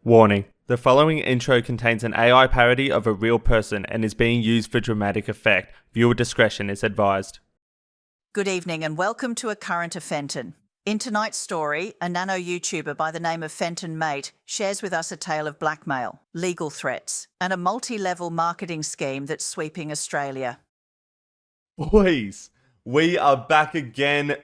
Warning. The following intro contains an AI parody of a real person and is being used for dramatic effect. Viewer discretion is advised. Good evening and welcome to A Current of Fenton. In tonight's story, a nano YouTuber by the name of Fenton Mate shares with us a tale of blackmail, legal threats, and a multi-level marketing scheme that's sweeping Australia. Boys, we are back again.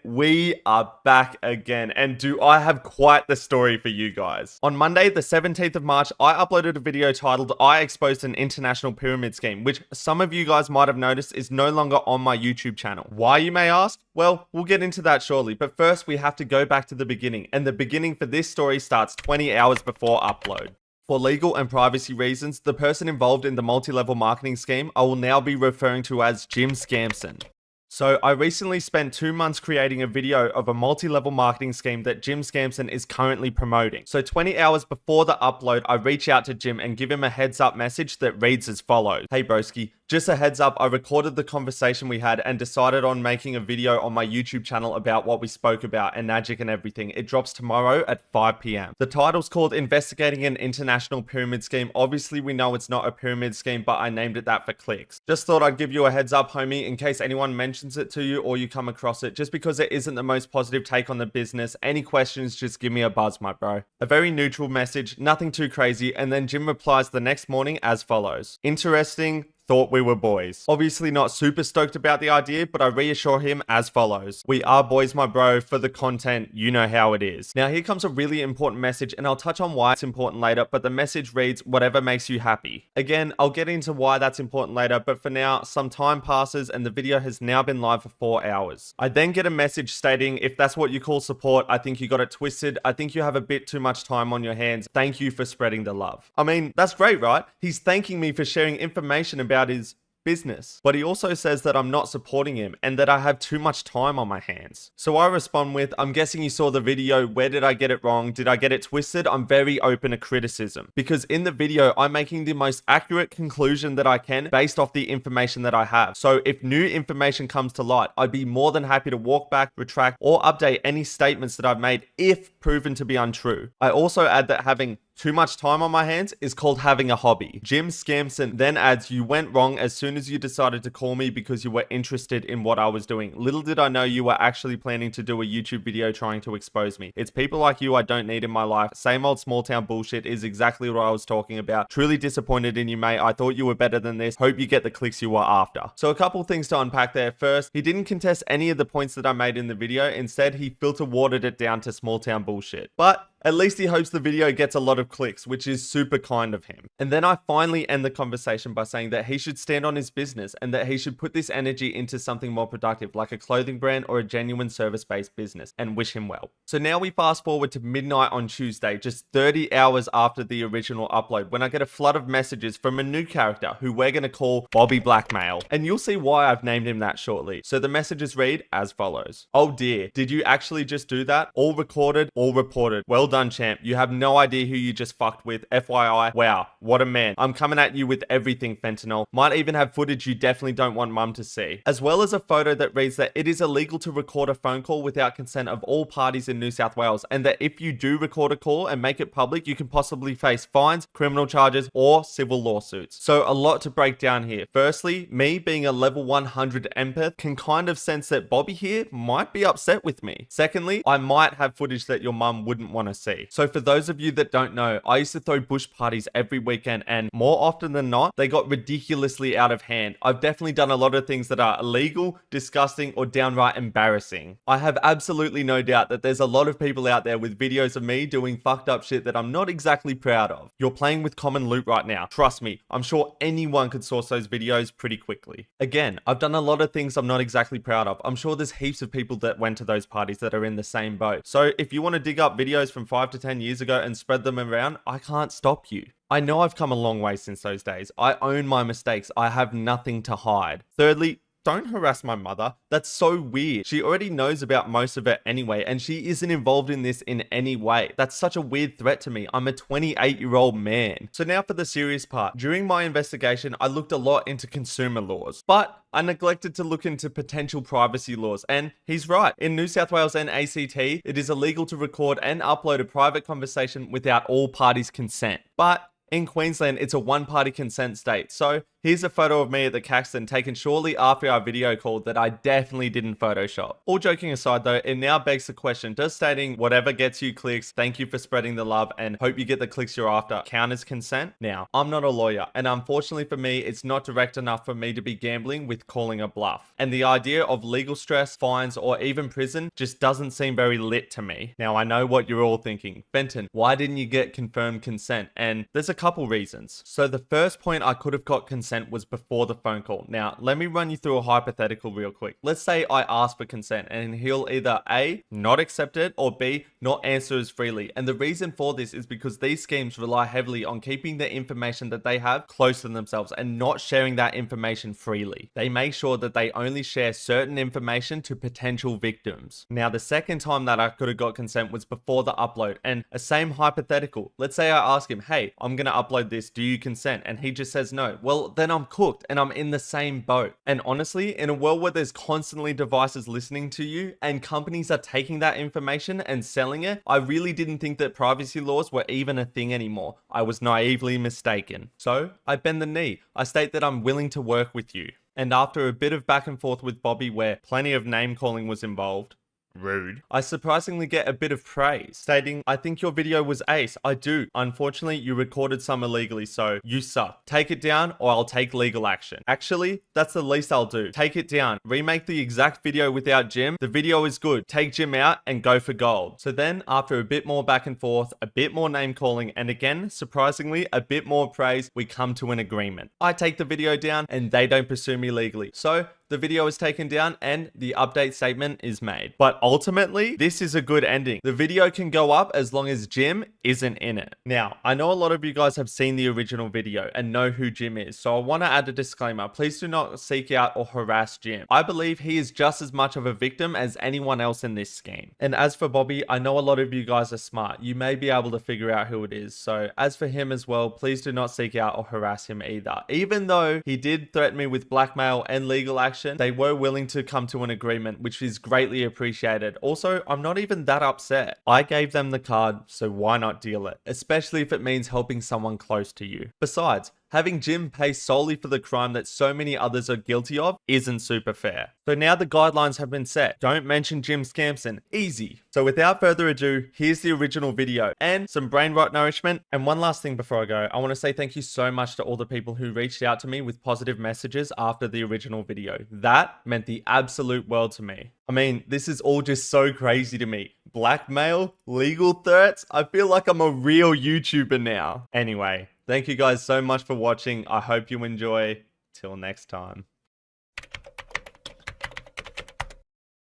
And do I have quite the story for you guys. On Monday, the 17th of March, I uploaded a video titled I Exposed an International Pyramid Scheme, which some of you guys might have noticed is no longer on my YouTube channel. Why, you may ask? Well, we'll get into that shortly, but first we have to go back to the beginning, and the beginning for this story starts 20 hours before upload. For legal and privacy reasons, the person involved in the multi-level marketing scheme I will now be referring to as Jim Scamson. So I recently spent 2 months creating a video of a multi-level marketing scheme that Jim Scamson is currently promoting. So 20 hours before the upload, I reach out to Jim and give him a heads up message that reads as follows. Hey broski, just a heads up, I recorded the conversation we had and decided on making a video on my YouTube channel about what we spoke about and magic and everything. It drops tomorrow at 5 p.m. The title's called Investigating an International Pyramid Scheme. Obviously we know it's not a pyramid scheme, but I named it that for clicks. Just thought I'd give you a heads up, homie, in case anyone mentions it to you or you come across it, just because it isn't the most positive take on the business. Any questions, just give me a buzz, my bro. A very neutral message, nothing too crazy, and then Jim replies the next morning as follows. Interesting. Thought we were boys. Obviously not super stoked about the idea, but I reassure him as follows. We are boys, my bro, for the content, you know how it is. Now here comes a really important message, and I'll touch on why it's important later, but the message reads, whatever makes you happy. Again, I'll get into why that's important later, but for now, some time passes and the video has now been live for 4 hours. I then get a message stating, if that's what you call support, I think you got it twisted. I think you have a bit too much time on your hands. Thank you for spreading the love. I mean, that's great, right? He's thanking me for sharing information about his business, but he also says that I'm not supporting him and that I have too much time on my hands. So I respond with, I'm guessing you saw the video. Where did I get it wrong? Did I get it twisted? I'm very open to criticism, because in the video I'm making the most accurate conclusion that I can based off the information that I have. So if new information comes to light, I'd be more than happy to walk back, retract, or update any statements that I've made if proven to be untrue. I also add that having too much time on my hands is called having a hobby. Jim Scamson then adds, you went wrong as soon as you decided to call me because you were interested in what I was doing. Little did I know you were actually planning to do a YouTube video trying to expose me. It's people like you I don't need in my life. Same old small town bullshit is exactly what I was talking about. Truly disappointed in you, mate. I thought you were better than this. Hope you get the clicks you were after. So a couple things to unpack there. First, he didn't contest any of the points that I made in the video. Instead, he filter watered it down to small town bullshit. But at least he hopes the video gets a lot of clicks, which is super kind of him. And then I finally end the conversation by saying that he should stand on his business and that he should put this energy into something more productive, like a clothing brand or a genuine service-based business, and wish him well. So now we fast forward to midnight on Tuesday, just 30 hours after the original upload, when I get a flood of messages from a new character who we're going to call Bobby Blackmail. And you'll see why I've named him that shortly. So the messages read as follows. Oh dear, did you actually just do that? All recorded, all reported. Well done, champ. You have no idea who you just fucked with. FYI. Wow, what a man. I'm coming at you with everything, fentanyl. Might even have footage you definitely don't want mum to see. As well as a photo that reads that it is illegal to record a phone call without consent of all parties in New South Wales, and that if you do record a call and make it public, you can possibly face fines, criminal charges, or civil lawsuits. So a lot to break down here. Firstly, me being a level 100 empath can kind of sense that Bobby here might be upset with me. Secondly, I might have footage that your mum wouldn't want to see. So for those of you that don't know, I used to throw bush parties every weekend, and more often than not, they got ridiculously out of hand. I've definitely done a lot of things that are illegal, disgusting, or downright embarrassing. I have absolutely no doubt that there's a lot of people out there with videos of me doing fucked up shit that I'm not exactly proud of. You're playing with common loot right now. Trust me, I'm sure anyone could source those videos pretty quickly. Again, I've done a lot of things I'm not exactly proud of. I'm sure there's heaps of people that went to those parties that are in the same boat. So if you want to dig up videos from 5 to 10 years ago and spread them around, I can't stop you. I know I've come a long way since those days. I own my mistakes. I have nothing to hide. Thirdly, don't harass my mother. That's so weird. She already knows about most of it anyway, and she isn't involved in this in any way. That's such a weird threat to me. I'm a 28-year-old man. So now for the serious part. During my investigation, I looked a lot into consumer laws, but I neglected to look into potential privacy laws, and he's right. In New South Wales and ACT, it is illegal to record and upload a private conversation without all parties' consent. But in Queensland, it's a one-party consent state. So here's a photo of me at the Caxton taken shortly after our video call that I definitely didn't Photoshop. All joking aside though, it now begs the question, does stating whatever gets you clicks, thank you for spreading the love and hope you get the clicks you're after, count as consent? Now, I'm not a lawyer, and unfortunately for me, it's not direct enough for me to be gambling with calling a bluff. And the idea of legal stress, fines, or even prison just doesn't seem very lit to me. Now, I know what you're all thinking. Fenton, why didn't you get confirmed consent? And there's a couple reasons. So the first point I could have got consent was before the phone call. Now, let me run you through a hypothetical real quick. Let's say I ask for consent and he'll either A, not accept it, or B, not answer as freely. And the reason for this is because these schemes rely heavily on keeping the information that they have close to themselves and not sharing that information freely. They make sure that they only share certain information to potential victims. Now, the second time that I could have got consent was before the upload, and a same hypothetical. Let's say I ask him, hey, I'm gonna upload this, do you consent? And he just says no. Well, then I'm cooked and I'm in the same boat. And honestly, in a world where there's constantly devices listening to you and companies are taking that information and selling it, I really didn't think that privacy laws were even a thing anymore. I was naively mistaken. So I bend the knee. I state that I'm willing to work with you. And after a bit of back and forth with Bobby where plenty of name calling was involved, rude, I surprisingly get a bit of praise, stating, I think your video was ace. I do. Unfortunately, you recorded some illegally, so you suck. Take it down or I'll take legal action. Actually, that's the least I'll do. Take it down. Remake the exact video without Jim. The video is good. Take Jim out and go for gold. So then, after a bit more back and forth, a bit more name calling, and again, surprisingly, a bit more praise, we come to an agreement. I take the video down and they don't pursue me legally. So the video is taken down and the update statement is made. But ultimately, this is a good ending. The video can go up as long as Jim isn't in it. Now, I know a lot of you guys have seen the original video and know who Jim is, so I want to add a disclaimer. Please do not seek out or harass Jim. I believe he is just as much of a victim as anyone else in this scheme. And as for Bobby, I know a lot of you guys are smart. You may be able to figure out who it is. So as for him as well, please do not seek out or harass him either. Even though he did threaten me with blackmail and legal action, they were willing to come to an agreement, which is greatly appreciated. Also, I'm not even that upset. I gave them the card, so why not deal it? Especially if it means helping someone close to you. Besides, having Jim pay solely for the crime that so many others are guilty of isn't super fair. So now the guidelines have been set. Don't mention Jim Scampson. Easy. So without further ado, here's the original video and some brain rot nourishment. And one last thing before I go, I want to say thank you so much to all the people who reached out to me with positive messages after the original video. That meant the absolute world to me. I mean, this is all just so crazy to me. Blackmail, legal threats. I feel like I'm a real YouTuber now. Anyway, thank you guys so much for watching. I hope you enjoy. Till next time.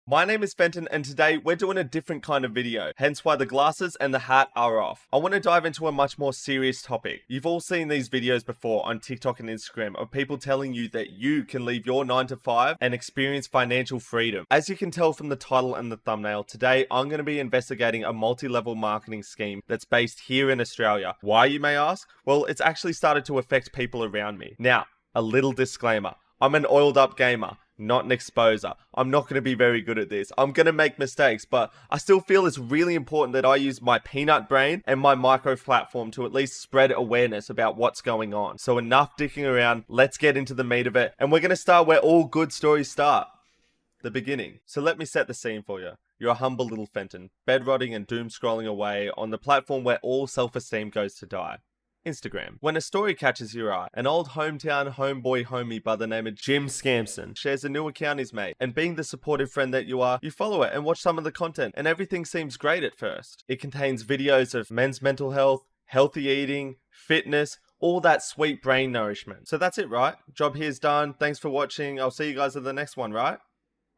My name is Fenton and today we're doing a different kind of video, hence why the glasses and the hat are off. I want to dive into a much more serious topic. You've all seen these videos before on TikTok and Instagram of people telling you that you can leave your 9 to 5 and experience financial freedom. As you can tell from the title and the thumbnail, today I'm going to be investigating a multi-level marketing scheme that's based here in Australia. Why, you may ask? Well, it's actually started to affect people around me. Now, a little disclaimer. I'm an oiled up gamer, not an exposer. I'm not going to be very good at this. I'm going to make mistakes, but I still feel it's really important that I use my peanut brain and my micro platform to at least spread awareness about what's going on. So enough dicking around, let's get into the meat of it. And we're going to start where all good stories start. The beginning. So let me set the scene for you. You're a humble little Fenton, bed-rotting and doom-scrolling away on the platform where all self-esteem goes to die. Instagram. When a story catches your eye, an old hometown homeboy homie by the name of Jim Scampson shares a new account he's made, and being the supportive friend that you are, you follow it and watch some of the content, and everything seems great at first. It contains videos of men's mental health, healthy eating, fitness, all that sweet brain nourishment. So that's it, right? Job here's done. Thanks for watching. I'll see you guys in the next one, right?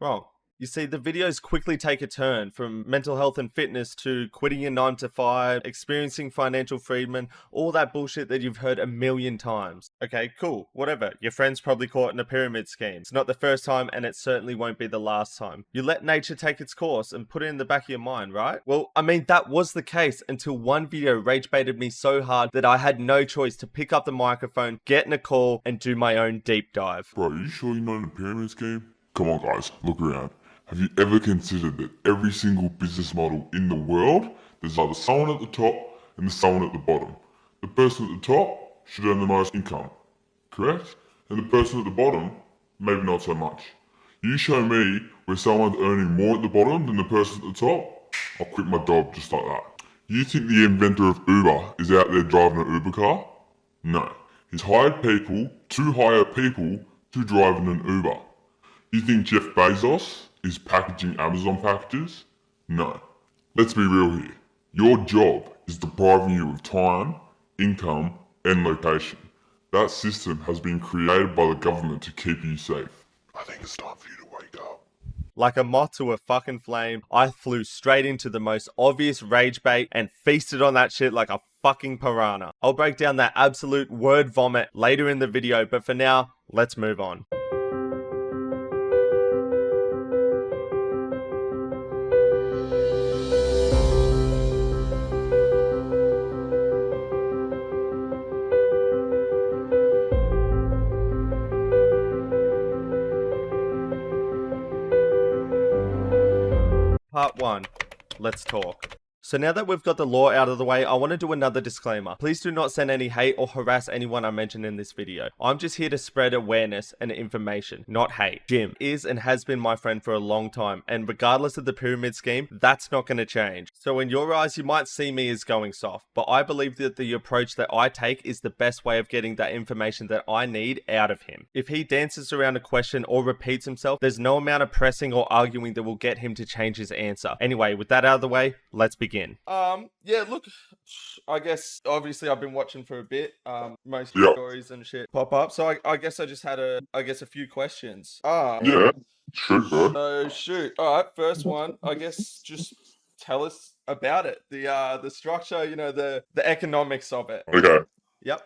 Wrong. You see, the videos quickly take a turn from mental health and fitness to quitting your 9 to 5, experiencing financial freedom, all that bullshit that you've heard a million times. Okay, cool, whatever. Your friend's probably caught in a pyramid scheme. It's not the first time and it certainly won't be the last time. You let nature take its course and put it in the back of your mind, right? Well, I mean, that was the case until one video rage baited me so hard that I had no choice to pick up the microphone, get in a call, and do my own deep dive. Bro, are you sure you're not in a pyramid scheme? Come on guys, look around. Have you ever considered that every single business model in the world, there's either someone at the top and there's someone at the bottom. The person at the top should earn the most income, correct? And the person at the bottom, maybe not so much. You show me where someone's earning more at the bottom than the person at the top, I'll quit my job just like that. You think the inventor of Uber is out there driving an Uber car? No. He's hired people to hire people to drive in an Uber. You think Jeff Bezos is packaging Amazon packages? No. Let's be real here. Your job is depriving you of time, income, and location. That system has been created by the government to keep you safe. I think it's time for you to wake up. Like a moth to a fucking flame, I flew straight into the most obvious rage bait and feasted on that shit like a fucking piranha. I'll break down that absolute word vomit later in the video, but for now, let's move on. Part 1. Let's talk. So now that we've got the law out of the way, I want to do another disclaimer. Please do not send any hate or harass anyone I mention in this video. I'm just here to spread awareness and information, not hate. Jim is and has been my friend for a long time, and regardless of the pyramid scheme, that's not going to change. So in your eyes, you might see me as going soft, but I believe that the approach that I take is the best way of getting that information that I need out of him. If he dances around a question or repeats himself, there's no amount of pressing or arguing that will get him to change his answer. Anyway, with that out of the way, let's begin. Yeah, look, I guess obviously I've been watching for a bit. Most Yep. stories and shit pop up, so I guess I just had a few questions. Yeah, shoot, bro. So shoot. All right, first one. I guess just tell us about it. The structure, you know, the economics of it. Okay. Yep.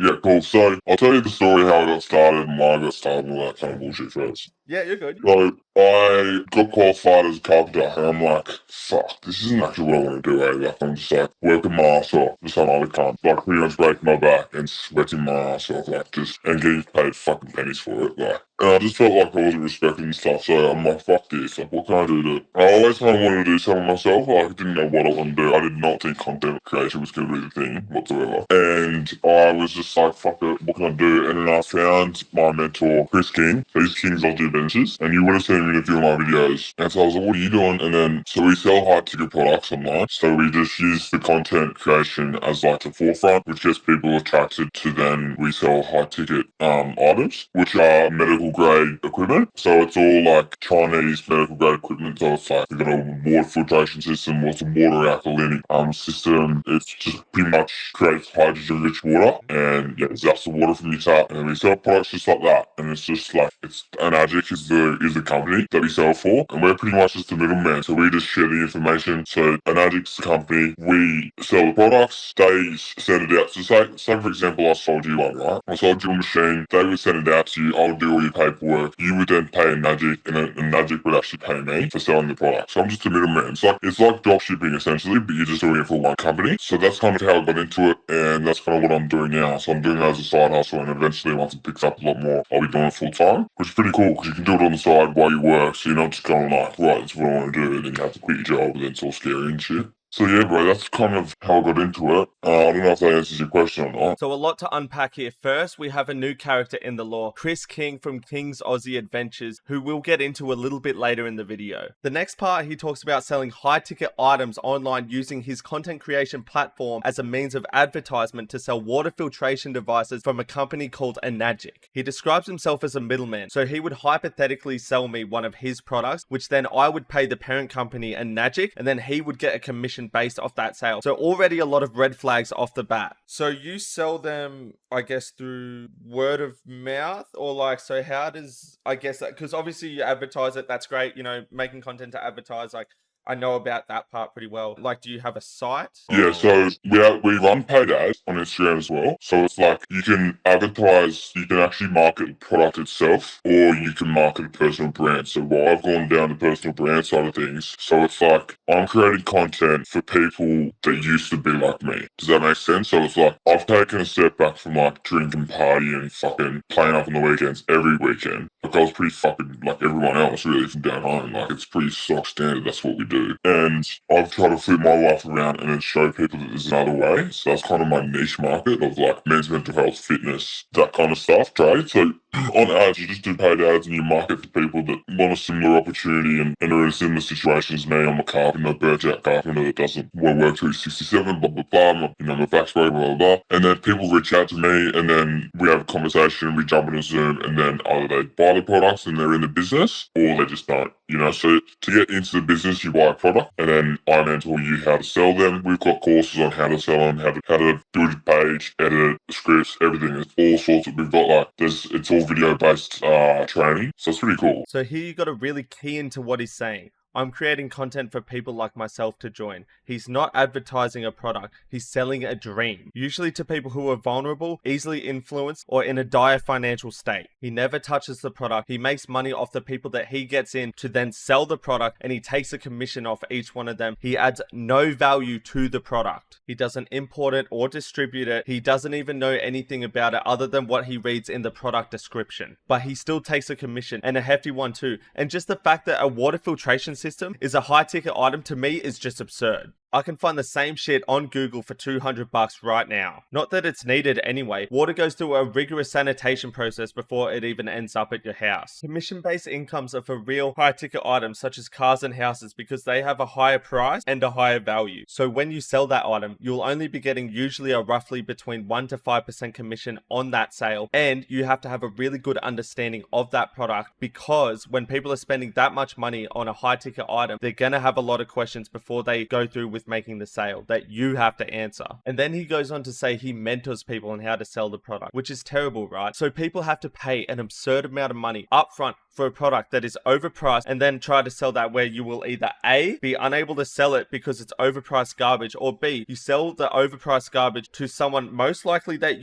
Yeah, cool. So, I'll tell you the story how I got started and why I got started and all that kind of bullshit first. Yeah, you're good. So, I got qualified as a carpenter and I'm like, fuck, this isn't actually what I want to do, eh? Like, I'm just like, working my ass off, just some other cunt, like, pretty much breaking my back and sweating my ass off, like, just, and getting paid fucking pennies for it, like. And I just felt like I wasn't respected and stuff, so I'm like, fuck this, like, what can I do to it? I always kind of wanted to do something myself, like, I didn't know what I wanted to do. I did not think content creation was going to be the thing whatsoever. And I was just like, fuck it, what can I do? And then I found my mentor, Chris King. So he's King's Aussie Adventures, and you would have seen him in a few of my videos. And so I was like, what are you doing? And then, so we sell high ticket products online. So we just use the content creation as like the forefront, which gets people attracted to then we sell high ticket items, which are medical grade equipment. So it's all like Chinese medical grade equipment. So it's like, we've got a water filtration system, what's a water alkalinity system. It's just pretty much creates hydrogen rich water and yeah, zaps the water from your tap. And we sell products just like that. And it's just like, it's Anagic is the company that we sell for, and we're pretty much just the middleman. So we just share the information. So Anagic's the company, we sell the products, they send it out. So say for example, I sold you one, right? I sold you a machine, they would send it out to you, I would do all your paperwork, you would then pay Anagic, and Anagic would actually pay me for selling the product. So I'm just a middleman. It's like drop shipping essentially, but you're just doing it for one company. So that's kind of how I got into it, and that's kind of what I'm doing now. So I'm doing it as a side hustle, and eventually once it picks up a lot more, I'll be doing it full time, which is pretty cool because you can do it on the side while you work, so you're not just going like, right, that's what I want to do, and then you have to quit your job, and then it's all scary and shit. So yeah, bro, that's kind of how I got into it. I don't know if that answers your question or not. So a lot to unpack here. First, we have a new character in the lore, Chris King from King's Aussie Adventures, who we'll get into a little bit later in the video. The next part, he talks about selling high-ticket items online using his content creation platform as a means of advertisement to sell water filtration devices from a company called Anagic. He describes himself as a middleman, so he would hypothetically sell me one of his products, which then I would pay the parent company Anagic, and then he would get a commission commission based off that sale. So already a lot of red flags off the bat. So you sell them, I guess, through word of mouth, or like, so how does, I guess, that, because obviously you advertise it, that's great, making content to advertise, like, I know about that part pretty well. Like, do you have a site? Yeah, so we run paid ads on Instagram as well. So it's like you can advertise, you can actually market the product itself, or you can market a personal brand. So while I've gone down the personal brand side of things, so it's like I'm creating content for people that used to be like me. Does that make sense? So it's like I've taken a step back from like drinking, partying, fucking playing up on the weekends every weekend. Like I was pretty fucking like everyone else really from down home. Like it's pretty stock standard, that's what we do. And I've tried to flip my life around and then show people that there's another way. So that's kind of my niche market of like men's mental health, fitness, that kind of stuff, trade. So on ads, you just do paid ads and you market to people that want a similar opportunity and are in a similar situation as me. I'm a carpenter, burnt out carpenter that doesn't want to work till he's 67, blah, blah, blah. My back's broken, blah, blah, blah. And then people reach out to me and then we have a conversation, we jump in a Zoom, and then either they buy the products and they're in the business or they just don't, So to get into the business, you buy a product and then I mentor you how to sell them. We've got courses on how to sell them, how to do a page, edit, scripts, everything. It's all sorts of, we've got like, it's all video based training. So it's pretty cool. So here you got to really key into what he's saying. I'm creating content for people like myself to join. He's not advertising a product, he's selling a dream. Usually to people who are vulnerable, easily influenced, or in a dire financial state. He never touches the product. He makes money off the people that he gets in to then sell the product, and he takes a commission off each one of them. He adds no value to the product. He doesn't import it or distribute it. He doesn't even know anything about it other than what he reads in the product description. But he still takes a commission, and a hefty one too. And just the fact that a water filtration system is a high ticket item to me is just absurd. I can find the same shit on Google for $200 right now. Not that it's needed anyway. Water goes through a rigorous sanitation process before it even ends up at your house. Commission-based incomes are for real high-ticket items such as cars and houses because they have a higher price and a higher value. So when you sell that item, you'll only be getting usually a roughly between 1 to 5% commission on that sale, and you have to have a really good understanding of that product because when people are spending that much money on a high-ticket item, they're gonna have a lot of questions before they go through with making the sale that you have to answer. And then he goes on to say he mentors people on how to sell the product, which is terrible, right? So people have to pay an absurd amount of money upfront for a product that is overpriced and then try to sell that where you will either A, be unable to sell it because it's overpriced garbage, or B, you sell the overpriced garbage to someone most likely that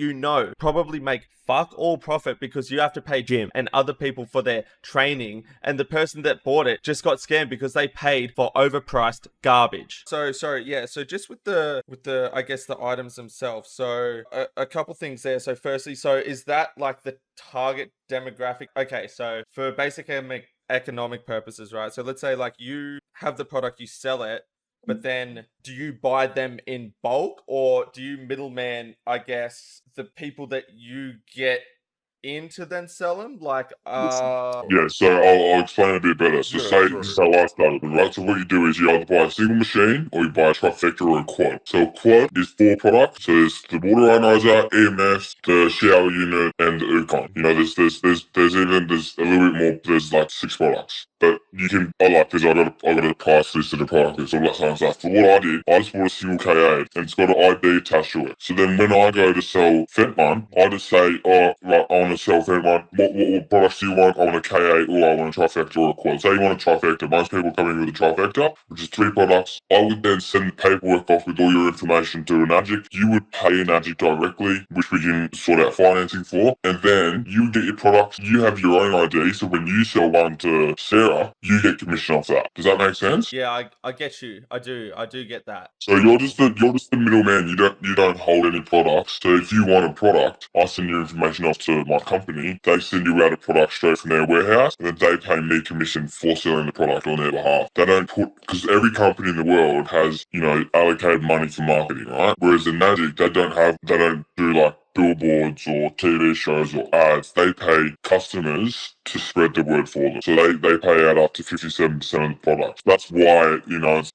probably make fuck all profit because you have to pay gym and other people for their training, and the person that bought it just got scammed because they paid for overpriced garbage. So just with the I guess the items themselves. So a couple things there. So firstly, so is that like the target demographic? Okay, so for basic economic purposes, right? So let's say like you have the product, you sell it, but then do you buy them in bulk, or do you middleman, I guess, the people that you get into then sell them? Like, Yeah, so I'll explain a bit better. So this is how I started, right? So what you do is you either buy a single machine or you buy a trifecta or a quad. So a quad is 4 products. So there's the water ionizer, EMS, the shower unit, and the Ukon. There's a little bit more. There's like 6 products. But you can, I got a price list of the product, it's all that kind of stuff. But what I did, I just bought a single K8 and it's got an ID attached to it. So then when I go to sell Fenton, I just say, oh, right, I want to sell Fenton. What products do you want? I want a K8 or I want a trifecta or a quad. Say you want a trifecta. Most people come in with a trifecta, which is 3 products. I would then send the paperwork off with all your information to an addict. You would pay an addict directly, which we can sort out financing for. And then you get your products. You have your own ID. So when you sell one to Sarah, you get commission off that. Does that make sense? Yeah, I get you. I do get that. So you're just the middleman. You don't hold any products. So if you want a product, I send your information off to my company. They send you out a product straight from their warehouse, and then they pay me commission for selling the product on their behalf. They don't because every company in the world has allocated money for marketing, right? Whereas in Magic, they don't do like billboards or TV shows or ads. They pay customers to spread the word for them. So they pay out up to 57% of the product. That's why,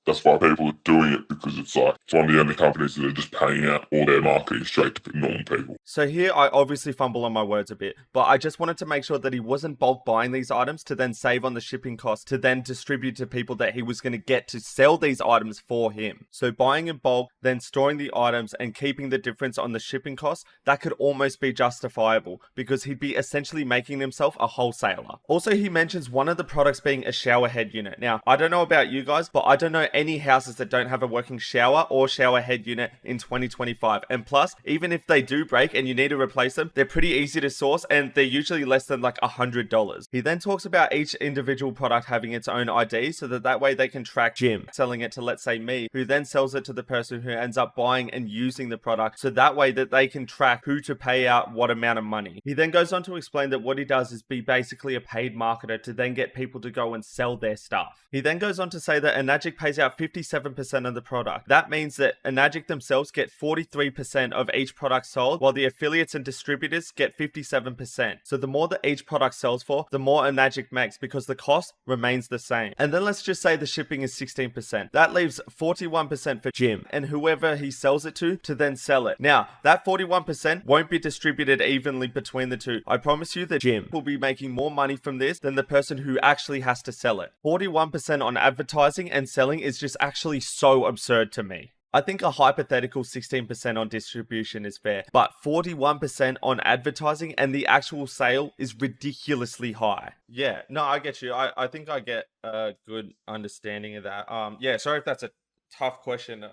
that's why people are doing it, because it's one of the only companies that are just paying out all their marketing straight to normal people. So here I obviously fumble on my words a bit, but I just wanted to make sure that he wasn't bulk buying these items to then save on the shipping costs to then distribute to people that he was going to get to sell these items for him. So buying in bulk, then storing the items and keeping the difference on the shipping costs, that could almost be justifiable because he'd be essentially making himself a wholesaler. Also, he mentions one of the products being a shower head unit. Now, I don't know about you guys, but I don't know any houses that don't have a working shower or shower head unit in 2025. And plus, even if they do break and you need to replace them, they're pretty easy to source and they're usually less than like $100. He then talks about each individual product having its own ID so that way they can track Jim selling it to, let's say, me, who then sells it to the person who ends up buying and using the product, so that way that they can track who to pay out what amount of money. He then goes on to explain that what he does is be basically a paid marketer to then get people to go and sell their stuff. He then goes on to say that Enagic pays out 57% of the product. That means that Enagic themselves get 43% of each product sold, while the affiliates and distributors get 57%. So the more that each product sells for, the more Enagic makes because the cost remains the same. And then let's just say the shipping is 16%. That leaves 41% for Jim and whoever he sells it to then sell it. Now, that 41% won't be distributed evenly between the two. I promise you that Jim will be making more money from this than the person who actually has to sell it. 41% on advertising and selling is just actually so absurd to me. I think a hypothetical 16% on distribution is fair, but 41% on advertising and the actual sale is ridiculously high. Yeah, no, I get you. I think I get a good understanding of that. Yeah, sorry if that's a tough question.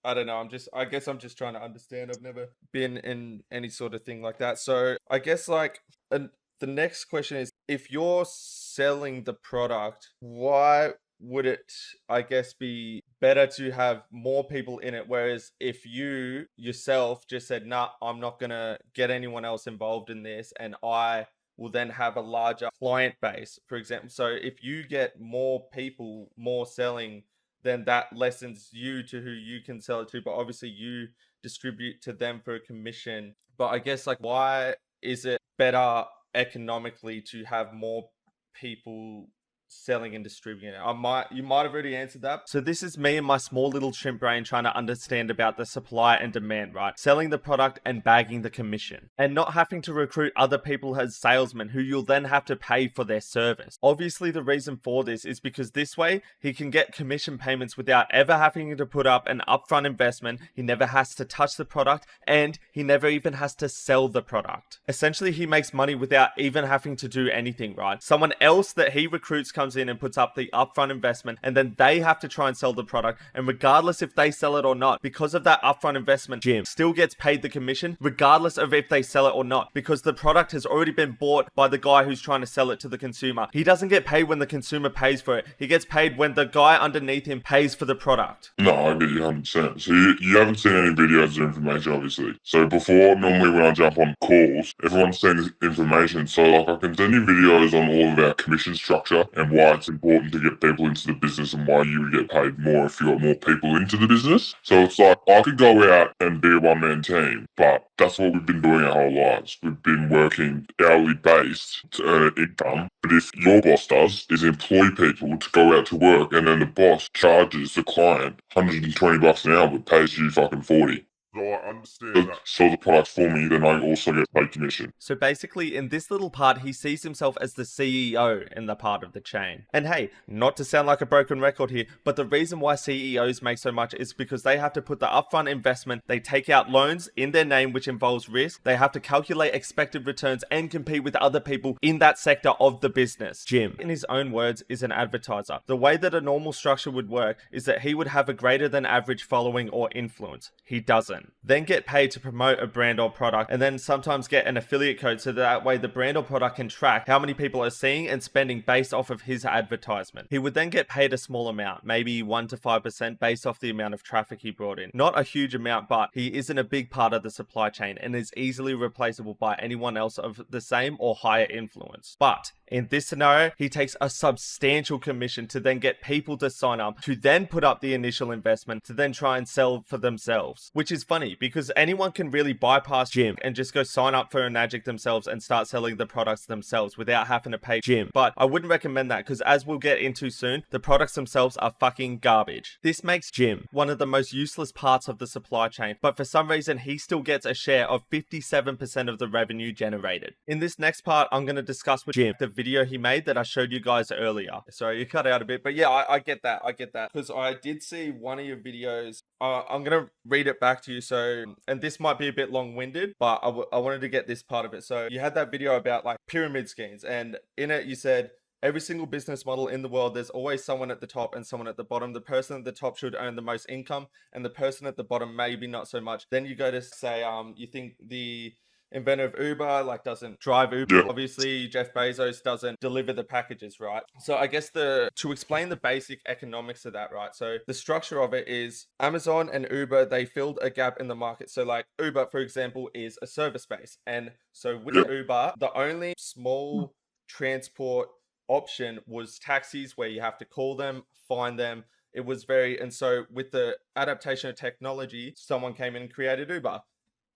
I don't know. I guess I'm just trying to understand. I've never been in any sort of thing like that. So I guess the next question is, if you're selling the product, why would it, I guess, be better to have more people in it? Whereas if you yourself just said, nah, I'm not going to get anyone else involved in this, and I will then have a larger client base, for example. So if you get more people, more selling, then that lessens you to who you can sell it to. But obviously you distribute to them for a commission. But I guess why is it better economically to have more people selling and distributing it? You might have already answered that. So this is me and my small little shrimp brain trying to understand about the supply and demand, right? Selling the product and bagging the commission, and not having to recruit other people as salesmen who you'll then have to pay for their service. Obviously, the reason for this is because this way he can get commission payments without ever having to put up an upfront investment. He never has to touch the product, and he never even has to sell the product. Essentially, he makes money without even having to do anything, right? Someone else that he recruits comes in and puts up the upfront investment, and then they have to try and sell the product, and regardless if they sell it or not, because of that upfront investment, Jim still gets paid the commission regardless of if they sell it or not, because the product has already been bought by the guy who's trying to sell it to the consumer. He doesn't get paid when the consumer pays for it. He gets paid when the guy underneath him pays for the product. No, I get you 100%. So you haven't seen any videos or information, obviously. So before, normally when I jump on calls, everyone's seen this information. So I can send you videos on all of our commission structure and why it's important to get people into the business and why you would get paid more if you got more people into the business. So it's I could go out and be a one-man team, but that's what we've been doing our whole lives. We've been working hourly based to earn an income. But if your boss does is employ people to go out to work, and then the boss charges the client $120 an hour but pays you fucking 40. So I understand that. Sell the product for me, then I also get paid commission. So basically, in this little part, he sees himself as the CEO in the part of the chain. And hey, not to sound like a broken record here, but the reason why CEOs make so much is because they have to put the upfront investment, they take out loans in their name, which involves risk, they have to calculate expected returns and compete with other people in that sector of the business. Jim, in his own words, is an advertiser. The way that a normal structure would work is that he would have a greater than average following or influence. He doesn't. Then get paid to promote a brand or product, and then sometimes get an affiliate code so that way the brand or product can track how many people are seeing and spending based off of his advertisement. He would then get paid a small amount, maybe 1 to 5% based off the amount of traffic he brought in. Not a huge amount, but he isn't a big part of the supply chain and is easily replaceable by anyone else of the same or higher influence. But in this scenario, he takes a substantial commission to then get people to sign up, to then put up the initial investment, to then try and sell for themselves, which is funny because anyone can really bypass Jim and just go sign up for Enagic themselves and start selling the products themselves without having to pay Jim. But I wouldn't recommend that because, as we'll get into soon, the products themselves are fucking garbage. This makes Jim one of the most useless parts of the supply chain, but for some reason he still gets a share of 57% of the revenue generated. In this next part, I'm going to discuss with Jim the video he made that I showed you guys earlier. Sorry, you cut out a bit, but yeah, I get that. I get that because I did see one of your videos. I'm going to read it back to you. So, and this might be a bit long-winded, but I wanted to get this part of it. So you had that video about like pyramid schemes, and in it you said, every single business model in the world, there's always someone at the top and someone at the bottom. The person at the top should earn the most income, and the person at the bottom maybe not so much. Then you go to say, you think the inventor of Uber like doesn't drive Uber. Yeah. Obviously, Jeff Bezos doesn't deliver the packages, right? So I guess to explain the basic economics of that, right? So the structure of it is Amazon and Uber, they filled a gap in the market. So like Uber, for example, is a service base. And so with Uber, the only small transport option was taxis, where you have to call them, find them. It was and so with the adaptation of technology, someone came in and created Uber.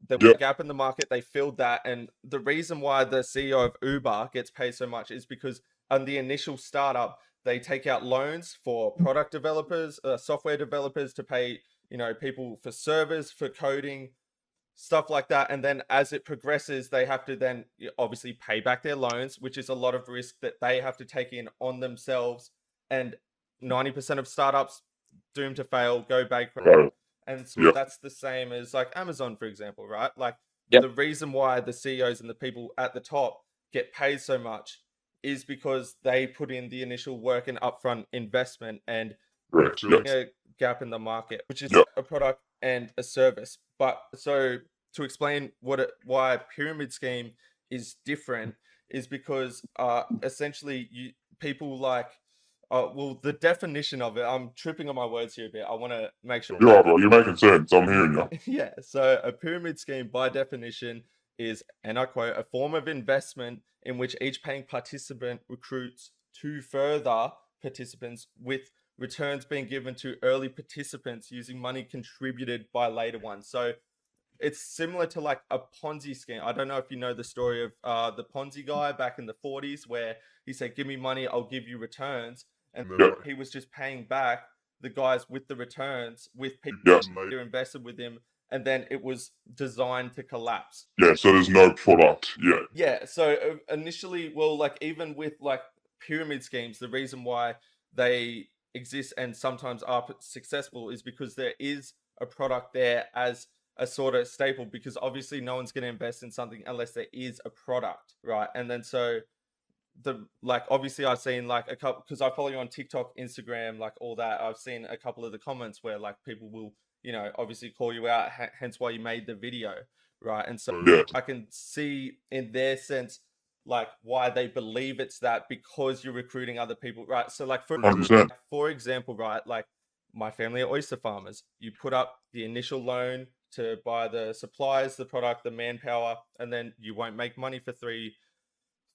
The gap in the market, they filled that. And the reason why the CEO of Uber gets paid so much is because on the initial startup, they take out loans for product developers, software developers, to pay, people for servers, for coding, stuff like that. And then as it progresses, they have to then obviously pay back their loans, which is a lot of risk that they have to take in on themselves. And 90% of startups doomed to fail, go bankrupt. And so that's the same as like Amazon, for example, right? Like the reason why the CEOs and the people at the top get paid so much is because they put in the initial work and upfront investment and a gap in the market, which is a product and a service. But so to explain why a pyramid scheme is different is because essentially people like the definition of it, I'm tripping on my words here a bit. I want to make sure. Yeah, bro, you're making sense. I'm hearing you. Yeah. So a pyramid scheme, by definition, is, and I quote, a form of investment in which each paying participant recruits two further participants, with returns being given to early participants using money contributed by later ones. So it's similar to like a Ponzi scheme. I don't know if you know the story of the Ponzi guy back in the 40s, where he said, give me money, I'll give you returns. And he was just paying back the guys with the returns, with people who invested with him. And then it was designed to collapse. Yeah, so there's no product yet. Yeah, so initially, well, like even with like pyramid schemes, the reason why they exist and sometimes are successful is because there is a product there as a sort of staple, because obviously no one's going to invest in something unless there is a product, right? And then so obviously I've seen like a couple, because I follow you on TikTok, Instagram, like all that. I've seen a couple of the comments where like people will, obviously call you out, hence why you made the video, right? And so I can see in their sense like why they believe it's that, because you're recruiting other people, right? So like for example, right, like my family are oyster farmers. You put up the initial loan to buy the supplies, the product, the manpower, and then you won't make money for three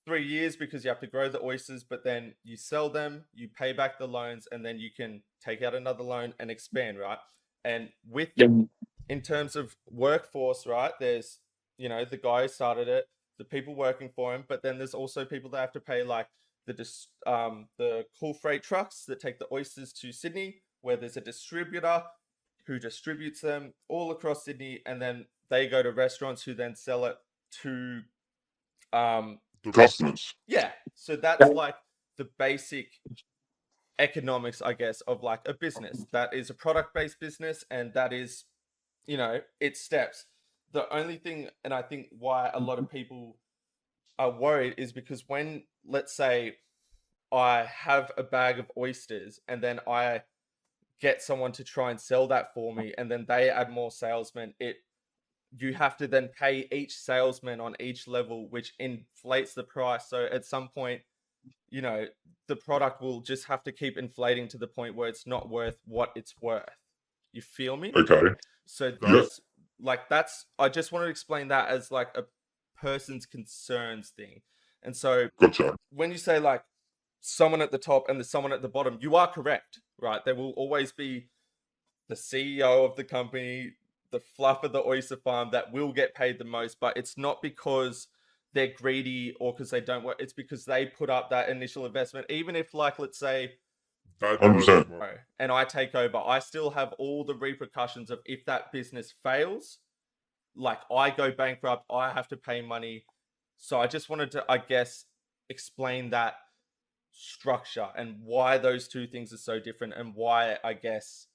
years because you have to grow the oysters, but then you sell them, you pay back the loans, and then you can take out another loan and expand, right? And with in terms of workforce, right, there's the guy who started it, the people working for him, but then there's also people that have to pay, like the cool freight trucks that take the oysters to Sydney, where there's a distributor who distributes them all across Sydney, and then they go to restaurants who then sell it to the customers. Yeah, so that's like the basic economics, I guess, of like a business that is a product-based business, and that is, its steps. The only thing, and I think why a lot of people are worried, is because when, let's say, I have a bag of oysters and then I get someone to try and sell that for me, and then they add more salesmen, you have to then pay each salesman on each level, which inflates the price. So at some point, the product will just have to keep inflating to the point where it's not worth what it's worth. You feel me? Okay. So I just want to explain that as like a person's concerns thing. And so when you say like someone at the top and there's someone at the bottom, you are correct, right? There will always be the CEO of the company, the fluff of the oyster farm that will get paid the most, but it's not because they're greedy or because they don't work. It's because they put up that initial investment. Even if, like, let's say 100%. and I take over, I still have all the repercussions of if that business fails, like I go bankrupt, I have to pay money. So I just wanted to, I guess, explain that structure and why those two things are so different and why I guess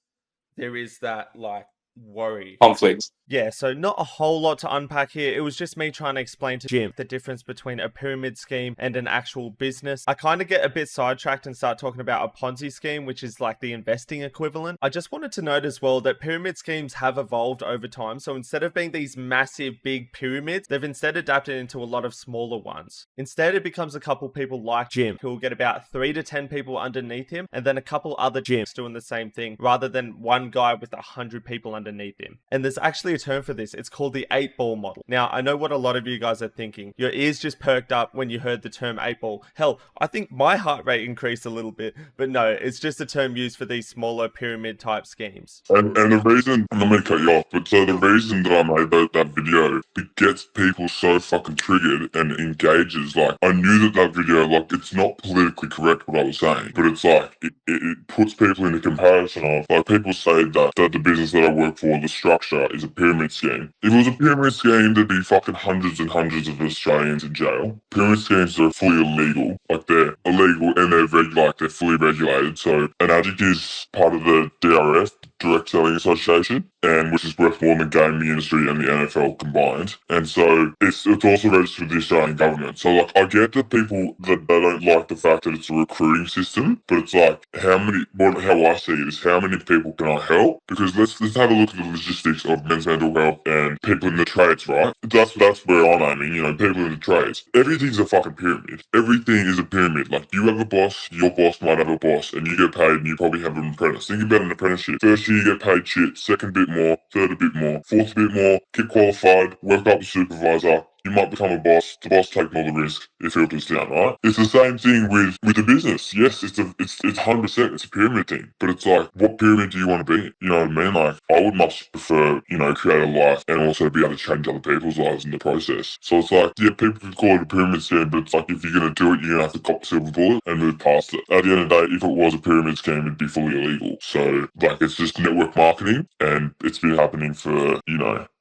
there is that like worry. Conflict. Yeah, so not a whole lot to unpack here. It was just me trying to explain to Jim the difference between a pyramid scheme and an actual business. I kind of get a bit sidetracked and start talking about a Ponzi scheme, which is like the investing equivalent. I just wanted to note as well that pyramid schemes have evolved over time. So instead of being these massive big pyramids, they've instead adapted into a lot of smaller ones. Instead, it becomes a couple people like Jim who will get about 3 to 10 people underneath him and then a couple other Jims doing the same thing rather than one guy with 100 people underneath him. And there's actually a term for this. It's called the 8-ball model. Now, I know what a lot of you guys are thinking. Your ears just perked up when you heard the term 8-ball. Hell, I think my heart rate increased a little bit, but no, it's just a term used for these smaller pyramid type schemes. And the reason, I'm not going to cut you off, but so the reason that I made that video, it gets people so fucking triggered and engages. Like, I knew that video, like, it's not politically correct what I was saying, but it's like, it puts people in a comparison of, like, people say that the business that I work for, the structure, is a pyramid scheme. If it was a pyramid scheme, there'd be fucking hundreds and hundreds of Australians in jail. Pyramid schemes are fully illegal. Like, they're illegal and they're fully regulated. So, an addict is part of the DRF, Direct Selling Association, and which is worth more than the gaming industry and the NFL combined. And so it's also registered with the Australian government. So like I get that people that they don't like the fact that it's a recruiting system, but it's like how I see it is how many people can I help? Because let's have a look at the logistics of men's mental health and people in the trades, right? That's where I'm aiming, people in the trades. Everything's a fucking pyramid. Everything is a pyramid. Like you have a boss, your boss might have a boss, and you get paid and you probably have an apprentice. Think about an apprenticeship. First year you get paid shit, second bit more, third a bit more, fourth a bit more, get qualified, work up to supervisor, you might become a boss, the boss taking all the risk, it filters down, right? It's the same thing with the business. Yes, it's 100%, it's a pyramid thing, but it's like, what pyramid do you want to be? You know what I mean? Like, I would much prefer, create a life and also be able to change other people's lives in the process. So it's like, yeah, people could call it a pyramid scheme, but it's like, if you're going to do it, you're going to have to cop the silver bullet and move past it. At the end of the day, if it was a pyramid scheme, it'd be fully illegal. So, like, it's just network marketing, and it's been happening for,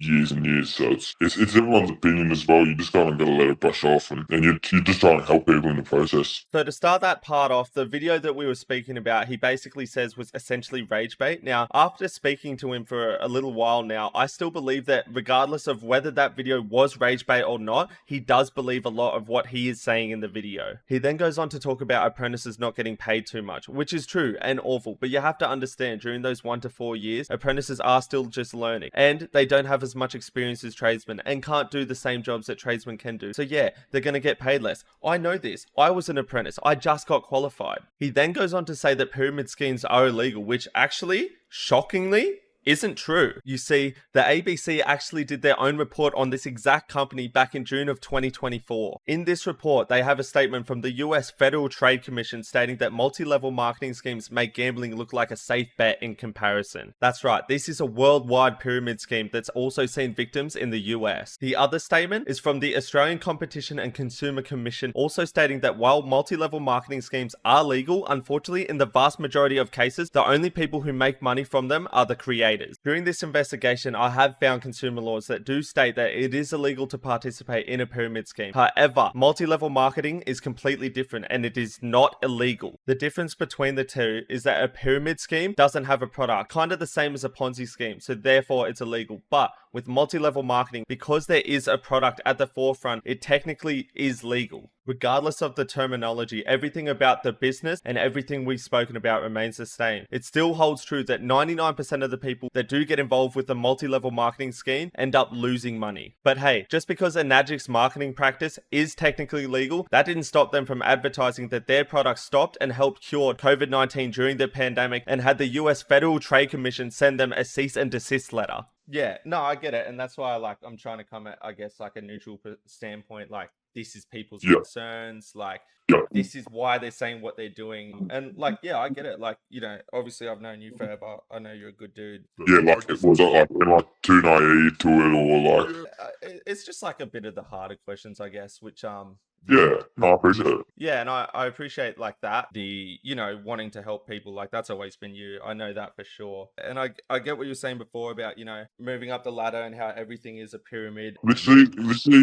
years and years. So it's everyone's opinion as well. You just kind of got to let it brush off, and you're just trying to help people in the process. So to start that part off, the video that we were speaking about, he basically says was essentially rage bait. Now, after speaking to him for a little while now, I still believe that regardless of whether that video was rage bait or not, he does believe a lot of what he is saying in the video. He then goes on to talk about apprentices not getting paid too much, which is true and awful, but you have to understand during those 1 to 4 years, apprentices are still just learning, and they don't have as much experience as tradesmen and can't do the same jobs that tradesmen can do. So yeah, they're going to get paid less. I know this. I was an apprentice. I just got qualified. He then goes on to say that pyramid schemes are illegal, which actually, shockingly, isn't true. You see, the ABC actually did their own report on this exact company back in June of 2024. In this report, they have a statement from the US Federal Trade Commission stating that multi-level marketing schemes make gambling look like a safe bet in comparison. That's right, this is a worldwide pyramid scheme that's also seen victims in the US. The other statement is from the Australian Competition and Consumer Commission, also stating that while multi-level marketing schemes are legal, unfortunately in the vast majority of cases, the only people who make money from them are the creators. During this investigation, I have found consumer laws that do state that it is illegal to participate in a pyramid scheme. However, multi-level marketing is completely different and it is not illegal. The difference between the two is that a pyramid scheme doesn't have a product, kind of the same as a Ponzi scheme, so therefore it's illegal. But with multi-level marketing, because there is a product at the forefront, it technically is legal. Regardless of the terminology, everything about the business and everything we've spoken about remains the same. It still holds true that 99% of the people that do get involved with the multi-level marketing scheme end up losing money. But hey, just because a Magic's marketing practice is technically legal, that didn't stop them from advertising that their products stopped and helped cure COVID-19 during the pandemic and had the US Federal Trade Commission send them a cease and desist letter. Yeah, no, I get it. And that's why I'm trying to come at, I guess, like a neutral standpoint. Like, this is people's Yeah. concerns, like Yeah. this is why they're saying what they're doing. And like, yeah, I get it. Like, you know, obviously I've known you forever. I know you're a good dude. Yeah, like, it was like, am I too naive to it, or like, It's just like a bit of the harder questions, I guess, which yeah, no, I appreciate it. yeah, and I appreciate like that, the, you know, wanting to help people, like that's always been you. I know that for sure. And I get what you were saying before about, you know, moving up the ladder and how everything is a pyramid. Literally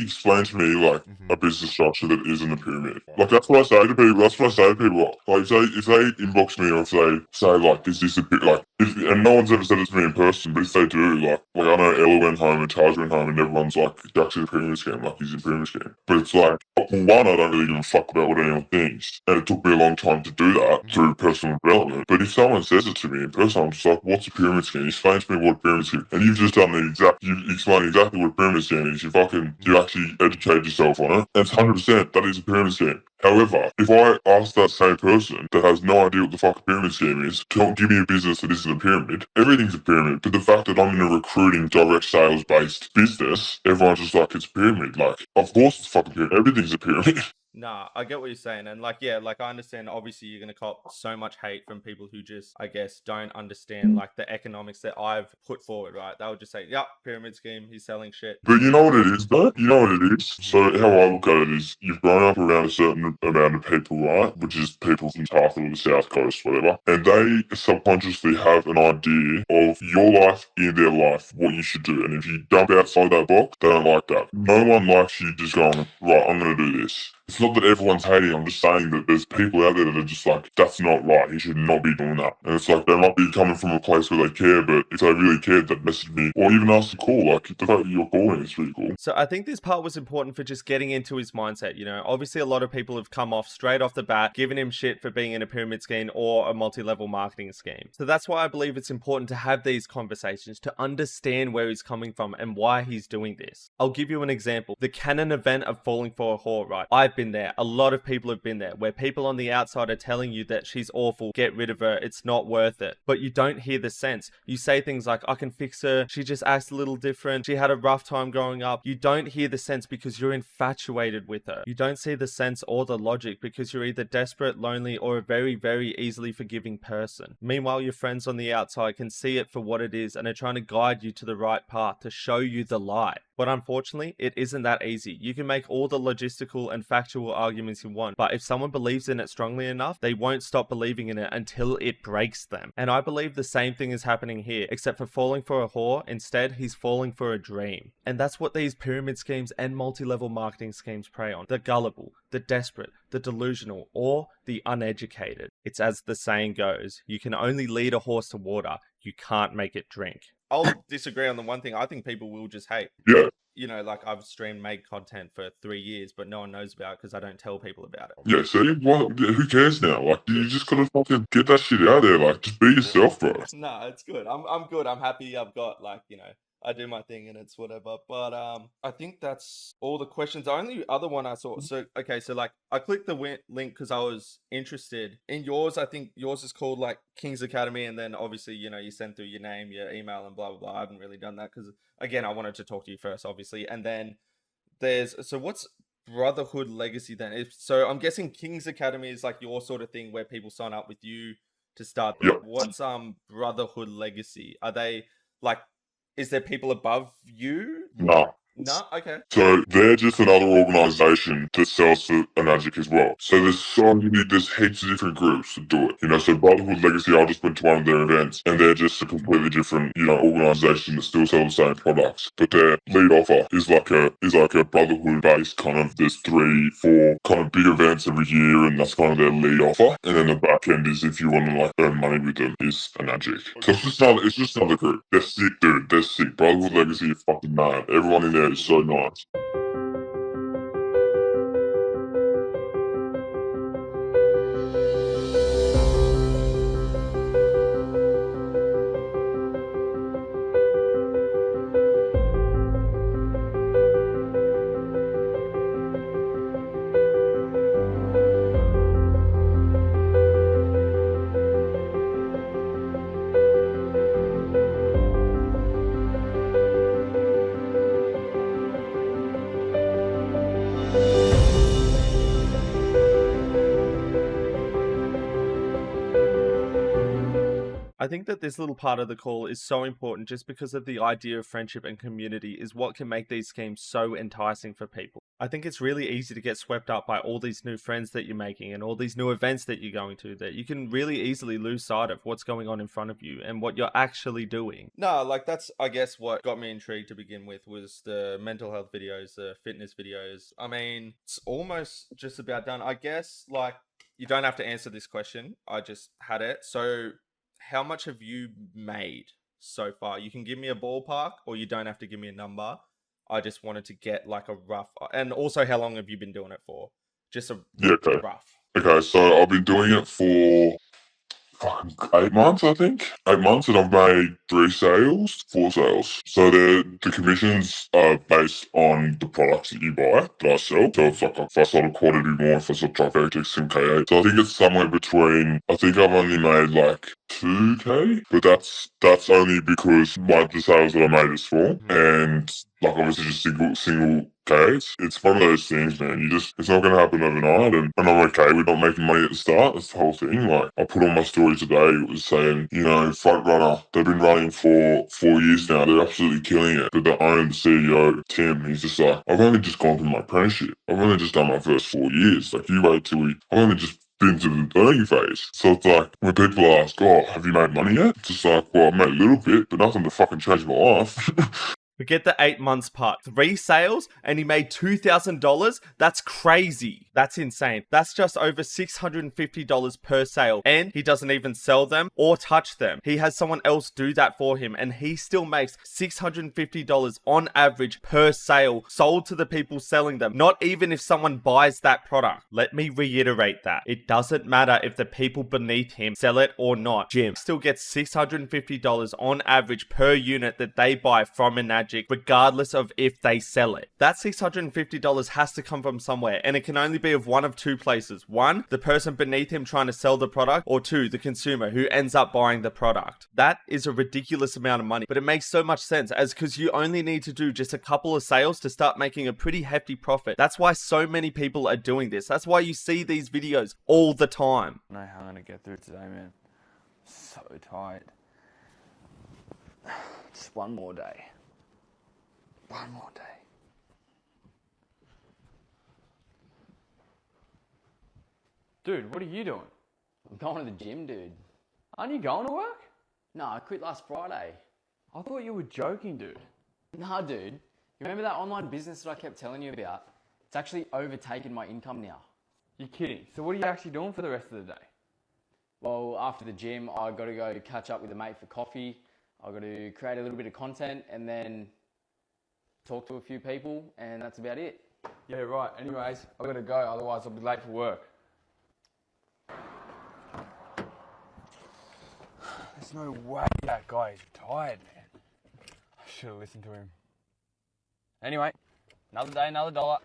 explain to me like a business structure that isn't a pyramid. Like that's what I say to people. That's what I say to people. Like if they inbox me or if they say like, is this a bit like? And no one's ever said it to me in person, but if they do, like I know Ella went home and Taj went home, and everyone's like, it's actually a pyramid scheme. Like he's in a pyramid scheme. But it's like, well, one, I don't really give a fuck about what anyone thinks, and it took me a long time to do that through personal development. But if someone says it to me in person, I'm just like, what's a pyramid scheme? Explain to me what a pyramid scheme. And you've just done you explained exactly what a pyramid scheme is. You actually educate yourself on it. And it's 100% that is a pyramid scheme. However, if I ask that same person that has no idea what the fuck a pyramid scheme is, to give me a business that isn't a pyramid, everything's a pyramid. But the fact that I'm in a recruiting, direct sales based business, everyone's just like, it's a pyramid. Like, of course it's a fucking pyramid. Everything's a pyramid. Nah, I get what you're saying. And like, yeah, like I understand obviously you're gonna cop so much hate from people who just, I guess, don't understand like the economics that I've put forward, right? They'll just say, yep, pyramid scheme, he's selling shit. But you know what it is, though? You know what it is? So how I look at it is, you've grown up around a certain amount of people, right? Which is people from Tarthal, the South Coast, whatever. And they subconsciously have an idea of your life in their life, what you should do. And if you jump outside that box, they don't like that. No one likes you just going, right, I'm going to do this. It's not that everyone's hating, I'm just saying that there's people out there that are just like, that's not right, he should not be doing that. And it's like, they might be coming from a place where they care, but if they really cared, they'd message me, or even ask to call. Like, the fact that you're calling is really cool. So I think this part was important for just getting into his mindset, you know. Obviously a lot of people have come off straight off the bat, giving him shit for being in a pyramid scheme or a multi-level marketing scheme. So that's why I believe it's important to have these conversations, to understand where he's coming from and why he's doing this. I'll give you an example. The canon event of falling for a whore, right? I've been there. A lot of people have been there, where people on the outside are telling you that she's awful, get rid of her, it's not worth it. But you don't hear the sense. You say things like, I can fix her, she just acts a little different, she had a rough time growing up. You don't hear the sense because you're infatuated with her. You don't see the sense or the logic because you're either desperate, lonely, or a very, very easily forgiving person. Meanwhile, your friends on the outside can see it for what it is and are trying to guide you to the right path, to show you the light. But unfortunately, it isn't that easy. You can make all the logistical and factual arguments you want, but if someone believes in it strongly enough, they won't stop believing in it until it breaks them. And I believe the same thing is happening here, except for falling for a whore, instead he's falling for a dream. And that's what these pyramid schemes and multi-level marketing schemes prey on. The gullible, the desperate, the delusional, or the uneducated. It's as the saying goes, you can only lead a horse to water, you can't make it drink. I'll disagree on the one thing. I think people will just hate. Yeah. You know, like I've made content for 3 years, but no one knows about it because I don't tell people about it. Yeah, so who cares now? Like, you just gotta fucking get that shit out there. Like, just be yourself, bro. No, it's good. I'm good. I'm happy. I've got like, you know, I do my thing and it's whatever. But I think that's all the questions. The only other one I saw. So okay, so like I clicked the link because I was interested in yours. I think yours is called like King's Academy, and then obviously, you know, you send through your name, your email, and blah blah blah. I haven't really done that because again, I wanted to talk to you first, obviously, and then so what's Brotherhood Legacy then? So I'm guessing King's Academy is like your sort of thing where people sign up with you to start. Yep. What's Brotherhood Legacy? Are they like? Is there people above you? No. No? Okay. So they're just another organisation that sells to a magic as well. So there's heaps of different groups that do it. You know, so Brotherhood Legacy, I just went to one of their events, and they're just a completely different, you know, organisation that still sells the same products. But their lead offer is like a Brotherhood based kind of, there's 3-4 kind of big events every year, and that's kind of their lead offer. And then the back end is, if you want to like earn money with them, is a magic. So it's just another group. They're sick, dude. They're sick. Brotherhood Legacy is fucking mad. Everyone in there is so nice. I think that this little part of the call is so important just because of the idea of friendship and community is what can make these schemes so enticing for people. I think it's really easy to get swept up by all these new friends that you're making and all these new events that you're going to, that you can really easily lose sight of what's going on in front of you and what you're actually doing. No, like that's, I guess, what got me intrigued to begin with was the mental health videos, the fitness videos. I mean, it's almost just about done. I guess, like, you don't have to answer this question. I just had it. So, how much have you made so far? You can give me a ballpark or you don't have to give me a number. I just wanted to get like a rough, and also how long have you been doing it for? Just a rough. Okay, so I've been doing it for fucking 8 months, I think. 8 months, and I've made 4 sales. So the commissions are based on the products that you buy that I sell. So it's like if I sold a quantity more, if I sold Trifecta, MK8. So I think it's somewhere between, I think I've only made like 2k, but that's only because the sales that I made is for, and like obviously just single Ks. It's one of those things, man. It's not gonna happen overnight, and I'm okay with not making money at the start. That's the whole thing. Like I put on my story today, it was saying, Front Runner, they've been running for 4 years now. They're absolutely killing it. But the owner, the CEO, Tim, he's just like, I've only just gone through my apprenticeship. I've only just done my first 4 years. Like you wait till I've only just been to the learning phase. So it's like, when people ask, oh, have you made money yet? It's just like, well, I've made a little bit, but nothing to fucking change my life. Forget the 8 months part. 3 sales and he made $2,000? That's crazy. That's insane. That's just over $650 per sale. And he doesn't even sell them or touch them. He has someone else do that for him and he still makes $650 on average per sale sold to the people selling them. Not even if someone buys that product. Let me reiterate that. It doesn't matter if the people beneath him sell it or not. Jim still gets $650 on average per unit that they buy from Enagic, regardless of if they sell it. That $650 has to come from somewhere, and it can only be of one of two places. One, the person beneath him trying to sell the product, or two, the consumer who ends up buying the product. That is a ridiculous amount of money, but it makes so much sense as because you only need to do just a couple of sales to start making a pretty hefty profit. That's why so many people are doing this. That's why you see these videos all the time. I don't know how I'm gonna get through today, man. So tired. Just one more day. One more day. Dude, what are you doing? I'm going to the gym, dude. Aren't you going to work? No, I quit last Friday. I thought you were joking, dude. Nah, dude. You remember that online business that I kept telling you about? It's actually overtaken my income now. You're kidding. So what are you actually doing for the rest of the day? Well, after the gym, I got to go catch up with a mate for coffee. I got to create a little bit of content and then talk to a few people, and that's about it. Yeah, right. Anyways, I've got to go, otherwise I'll be late for work. There's no way that guy is retired, man. I should have listened to him. Anyway, another day, another dollar.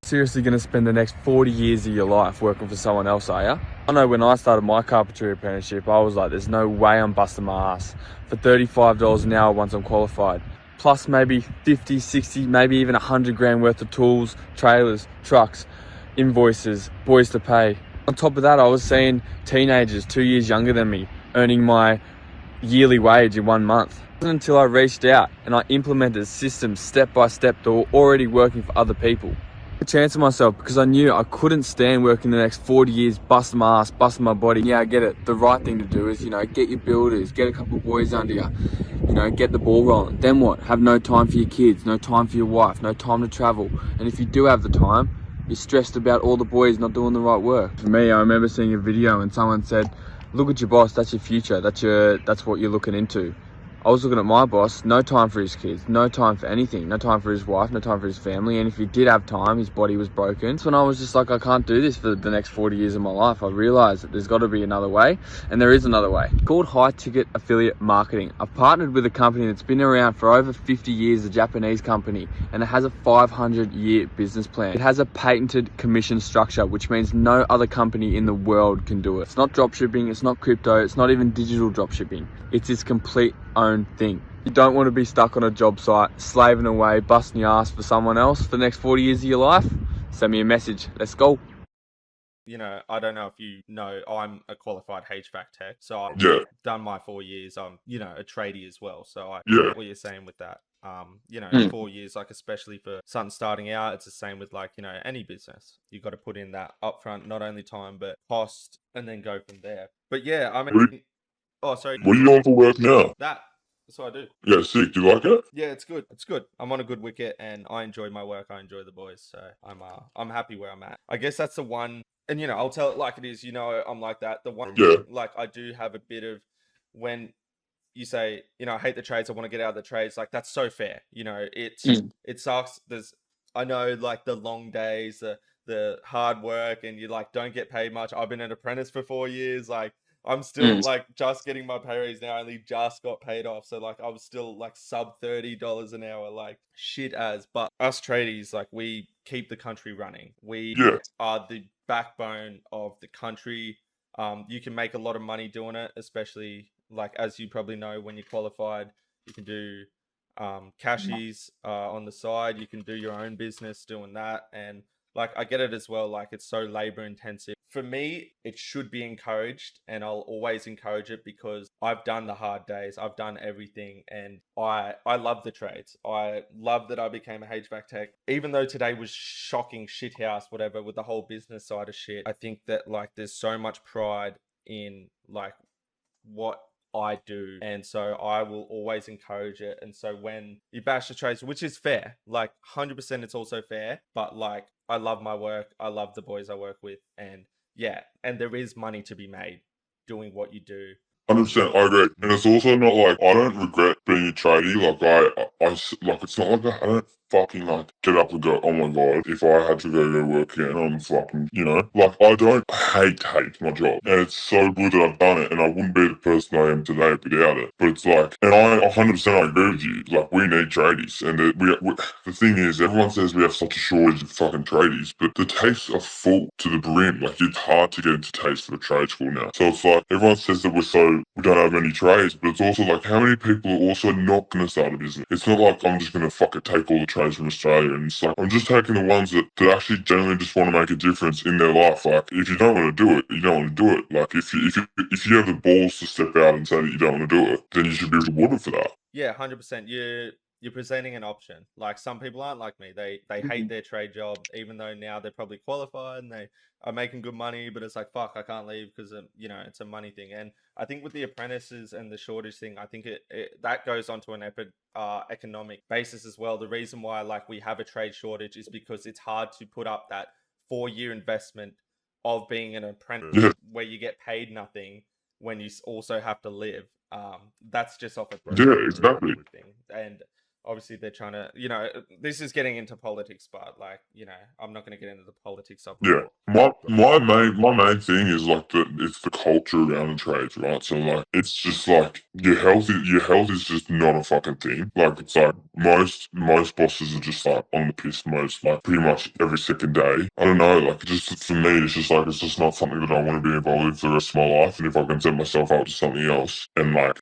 Seriously gonna spend the next 40 years of your life working for someone else, are ya? I know when I started my carpentry apprenticeship, I was like, there's no way I'm busting my ass for $35 an hour once I'm qualified. Plus maybe 50, 60, maybe even 100 grand worth of tools, trailers, trucks, invoices, boys to pay. On top of that, I was seeing teenagers 2 years younger than me earning my yearly wage in 1 month. It wasn't until I reached out and I implemented systems step by step that were already working for other people. I took a chance on myself because I knew I couldn't stand working the next 40 years, busting my ass, busting my body. Yeah, I get it. The right thing to do is, get your builders, get a couple of boys under you, get the ball rolling. Then what? Have no time for your kids, no time for your wife, no time to travel. And if you do have the time, you're stressed about all the boys not doing the right work. For me, I remember seeing a video and someone said, look at your boss, that's your future, that's what you're looking into. I was looking at my boss, no time for his kids, no time for anything, no time for his wife, no time for his family, and if he did have time, his body was broken. That's when I was just like, I can't do this for the next 40 years of my life. I realized that there's got to be another way, and there is another way. It's called high ticket affiliate marketing. I've partnered with a company that's been around for over 50 years, a Japanese company, and it has a 500-year business plan. It has a patented commission structure, which means no other company in the world can do it. It's not dropshipping, it's not crypto, it's not even digital dropshipping. It's its complete own thing. You don't want to be stuck on a job site, slaving away, busting your ass for someone else for the next 40 years of your life. Send me a message. Let's go. I don't know if you know, I'm a qualified HVAC tech. So I've Yeah, done my 4 years. I'm, a tradie as well. So I yeah. get what you're saying with that. Mm. 4 years, like, especially for something starting out, it's the same with, like, any business. You got to put in that upfront, not only time, but cost, and then go from there. But yeah, I mean, oh, sorry. What are you on for work now? That's what I do. Yeah, sick. Do you like it? Yeah, it's good. It's good. I'm on a good wicket, and I enjoy my work. I enjoy the boys, so I'm happy where I'm at. I guess that's the one, and I'll tell it like it is. I'm like that. The one, Yeah. like, I do have a bit of, when you say, I hate the trades, I want to get out of the trades. Like, that's so fair. Mm. It sucks. I know, like, the long days, the hard work, and you, like, don't get paid much. I've been an apprentice for 4 years. Like, I'm still, Mm. like, just getting my pay raise now. I only just got paid off. So, like, I was still, like, sub $30 an hour, like, shit as. But us tradies, like, we keep the country running. We Yeah. are the backbone of the country. You can make a lot of money doing it, especially, like, as you probably know, when you're qualified, you can do cashies on the side. You can do your own business doing that. And, like, I get it as well. Like, it's so labor intensive. For me, it should be encouraged, and I'll always encourage it because I've done the hard days. I've done everything, and I love the trades. I love that I became a HVAC tech. Even though today was shocking shit house, whatever, with the whole business side of shit, I think that, like, there's so much pride in, like, what I do, and so I will always encourage it. And so when you bash the trades, which is fair, like, 100%, it's also fair, but, like, I love my work, I love the boys I work with, and yeah, and there is money to be made doing what you do. 100%, I agree. And it's also not like I don't regret being a tradie. Like like, it's not like I don't fucking like get up and go, oh my god, if I had to go work again, I'm fucking, like, I don't hate my job. And it's so good that I've done it, and I wouldn't be the person I am today without it. But it's like, and I 100% I agree with you. Like, we need tradies, and the thing is, everyone says we have such a shortage of fucking tradies, but the tastes are full to the brim. Like, it's hard to get into taste for a trade school now. So it's like, everyone says that we don't have any trades, but it's also like, how many people are also not going to start a business? It's not like I'm just going to fucking take all the trades from Australia, and it's like, I'm just taking the ones that actually genuinely just want to make a difference in their life. Like, if you don't want to do it, you don't want to do it. Like, if you have the balls to step out and say that you don't want to do it, then you should be rewarded for that. Yeah, 100%. You're presenting an option. Like, some people aren't like me. They hate their trade job, even though now they're probably qualified and they are making good money. But it's like, fuck, I can't leave because it's a money thing. And I think with the apprentices and the shortage thing, I think that goes onto an economic basis as well. The reason why, like, we have a trade shortage is because it's hard to put up that 4-year investment of being an apprentice Yeah. where you get paid nothing when you also have to live. That's just off a Yeah, exactly. thing. And obviously they're trying to, this is getting into politics, but, like, I'm not going to get into the politics of it. Yeah, my main thing is like it's the culture around the trades, right? So, like, it's just like your health is just not a fucking thing. Like, it's like most bosses are just like on the piss most, like, pretty much every second day. I don't know, like, just for me, it's just like, it's just not something that I want to be involved in for the rest of my life. And if I can set myself up to something else and, like,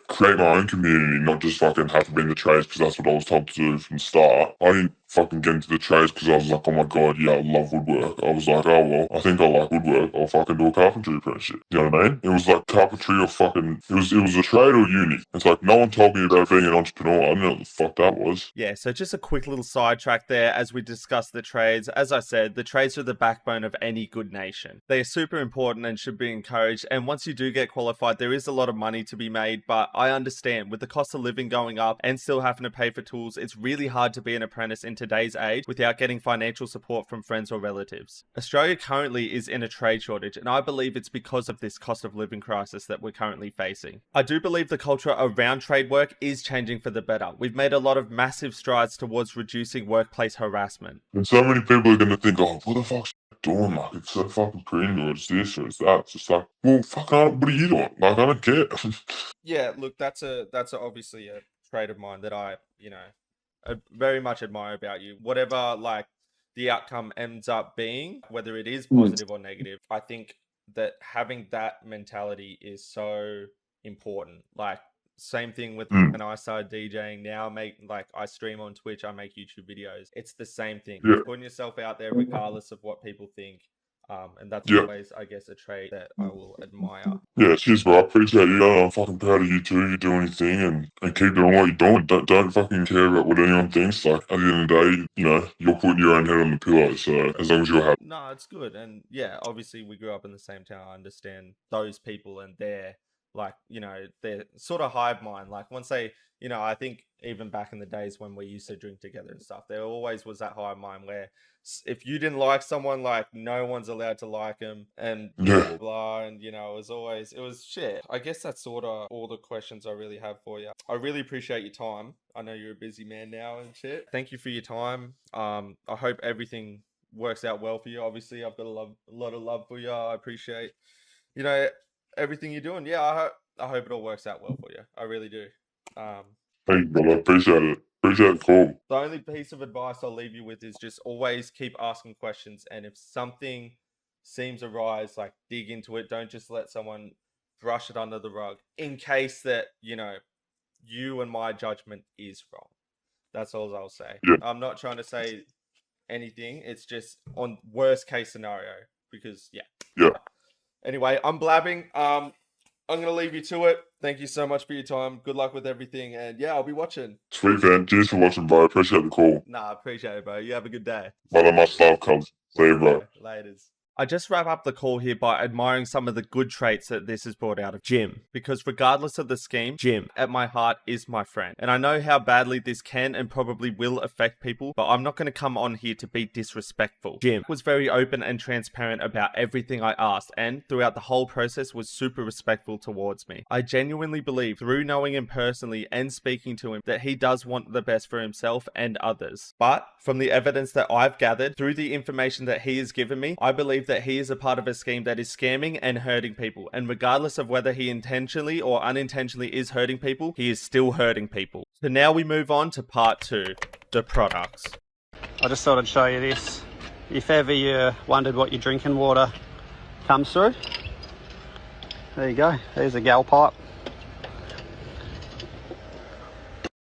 create my own community, not just fucking have to be in the trades because that's what I was told to do from the start. I didn't fucking get into the trades because I was like, oh my god, yeah, I love woodwork. I was like, oh well, I think I like woodwork. I'll fucking do a carpentry apprenticeship. You know what I mean? It was like carpentry or fucking, it was a trade or uni. It's like, no one told me about being an entrepreneur. I didn't know what the fuck that was. Yeah, so just a quick little sidetrack there as we discuss the trades. As I said, the trades are the backbone of any good nation. They are super important and should be encouraged. And once you do get qualified, there is a lot of money to be made. But I understand, with the cost of living going up and still having to pay for tools, it's really hard to be an apprentice in today's age without getting financial support from friends or relatives. Australia currently is in a trade shortage, and I believe it's because of this cost of living crisis that we're currently facing. I do believe the culture around trade work is changing for the better. We've made a lot of massive strides towards reducing workplace harassment. And so many people are gonna think, oh, what the fuck's doing? Like, it's so fucking cringe, or it's this, or it's that. It's just like, well, fuck, what are you doing? Like, I don't care. Yeah, look, that's obviously a trait of mine that I very much admire about you. Whatever, like, the outcome ends up being, whether it is positive or negative, I think that having that mentality is so important. Like, same thing with when I started DJing. Now I stream on Twitch, I make YouTube videos. It's the same thing. Yeah. Putting yourself out there regardless of what people think. And that's Yeah. always, I guess, a trait that I will admire. Yeah, cheers, bro. I appreciate you. I'm fucking proud of you too. You're doing your thing and keep doing what you're doing. Don't fucking care about what anyone thinks. Like, at the end of the day, you know, you're putting your own head on the pillow. So as long as you're happy. No, it's good. And yeah, obviously we grew up in the same town. I understand those people and their, like, you know, their sort of hive mind. Like once they, you know, I think even back in the days when we used to drink together and stuff, there always was that hive mind where if you didn't like someone, like no one's allowed to like them and Yeah. blah. And, you know, it was shit. I guess that's sort of all the questions I really have for you. I really appreciate your time. I know you're a busy man now and shit. Thank you for your time. I hope everything works out well for you. Obviously, I've got a lot of love for you. I appreciate, you know, everything you're doing. Yeah, I hope it all works out well for you. I really do. Thank you, brother. Appreciate it. Appreciate the call. The only piece of advice I'll leave you with is just always keep asking questions. And if something seems arise, like dig into it. Don't just let someone brush it under the rug in case that, you know, you and my judgment is wrong. That's all I'll say. Yeah. I'm not trying to say anything. It's just on worst case scenario because Yeah. Anyway, I'm blabbing. I'm gonna leave you to it. Thank you so much for your time. Good luck with everything, and yeah, I'll be watching. Sweet, fan. Cheers for watching, bro. Appreciate the call. Nah, appreciate it, bro. You have a good day. Brother, much love, cubs. See you, bro. Laters. I just wrap up the call here by admiring some of the good traits that this has brought out of Jim. Because regardless of the scheme, Jim, at my heart, is my friend. And I know how badly this can and probably will affect people, but I'm not going to come on here to be disrespectful. Jim was very open and transparent about everything I asked, and throughout the whole process was super respectful towards me. I genuinely believe, through knowing him personally and speaking to him, that he does want the best for himself and others. But from the evidence that I've gathered, through the information that he has given me, I believe that he is a part of a scheme that is scamming and hurting people. And regardless of whether he intentionally or unintentionally is hurting people, he is still hurting people. So now we move on to part 2, the products. I just thought I'd show you this. If ever you wondered what your drinking water comes through, there you go. There's a gal pipe.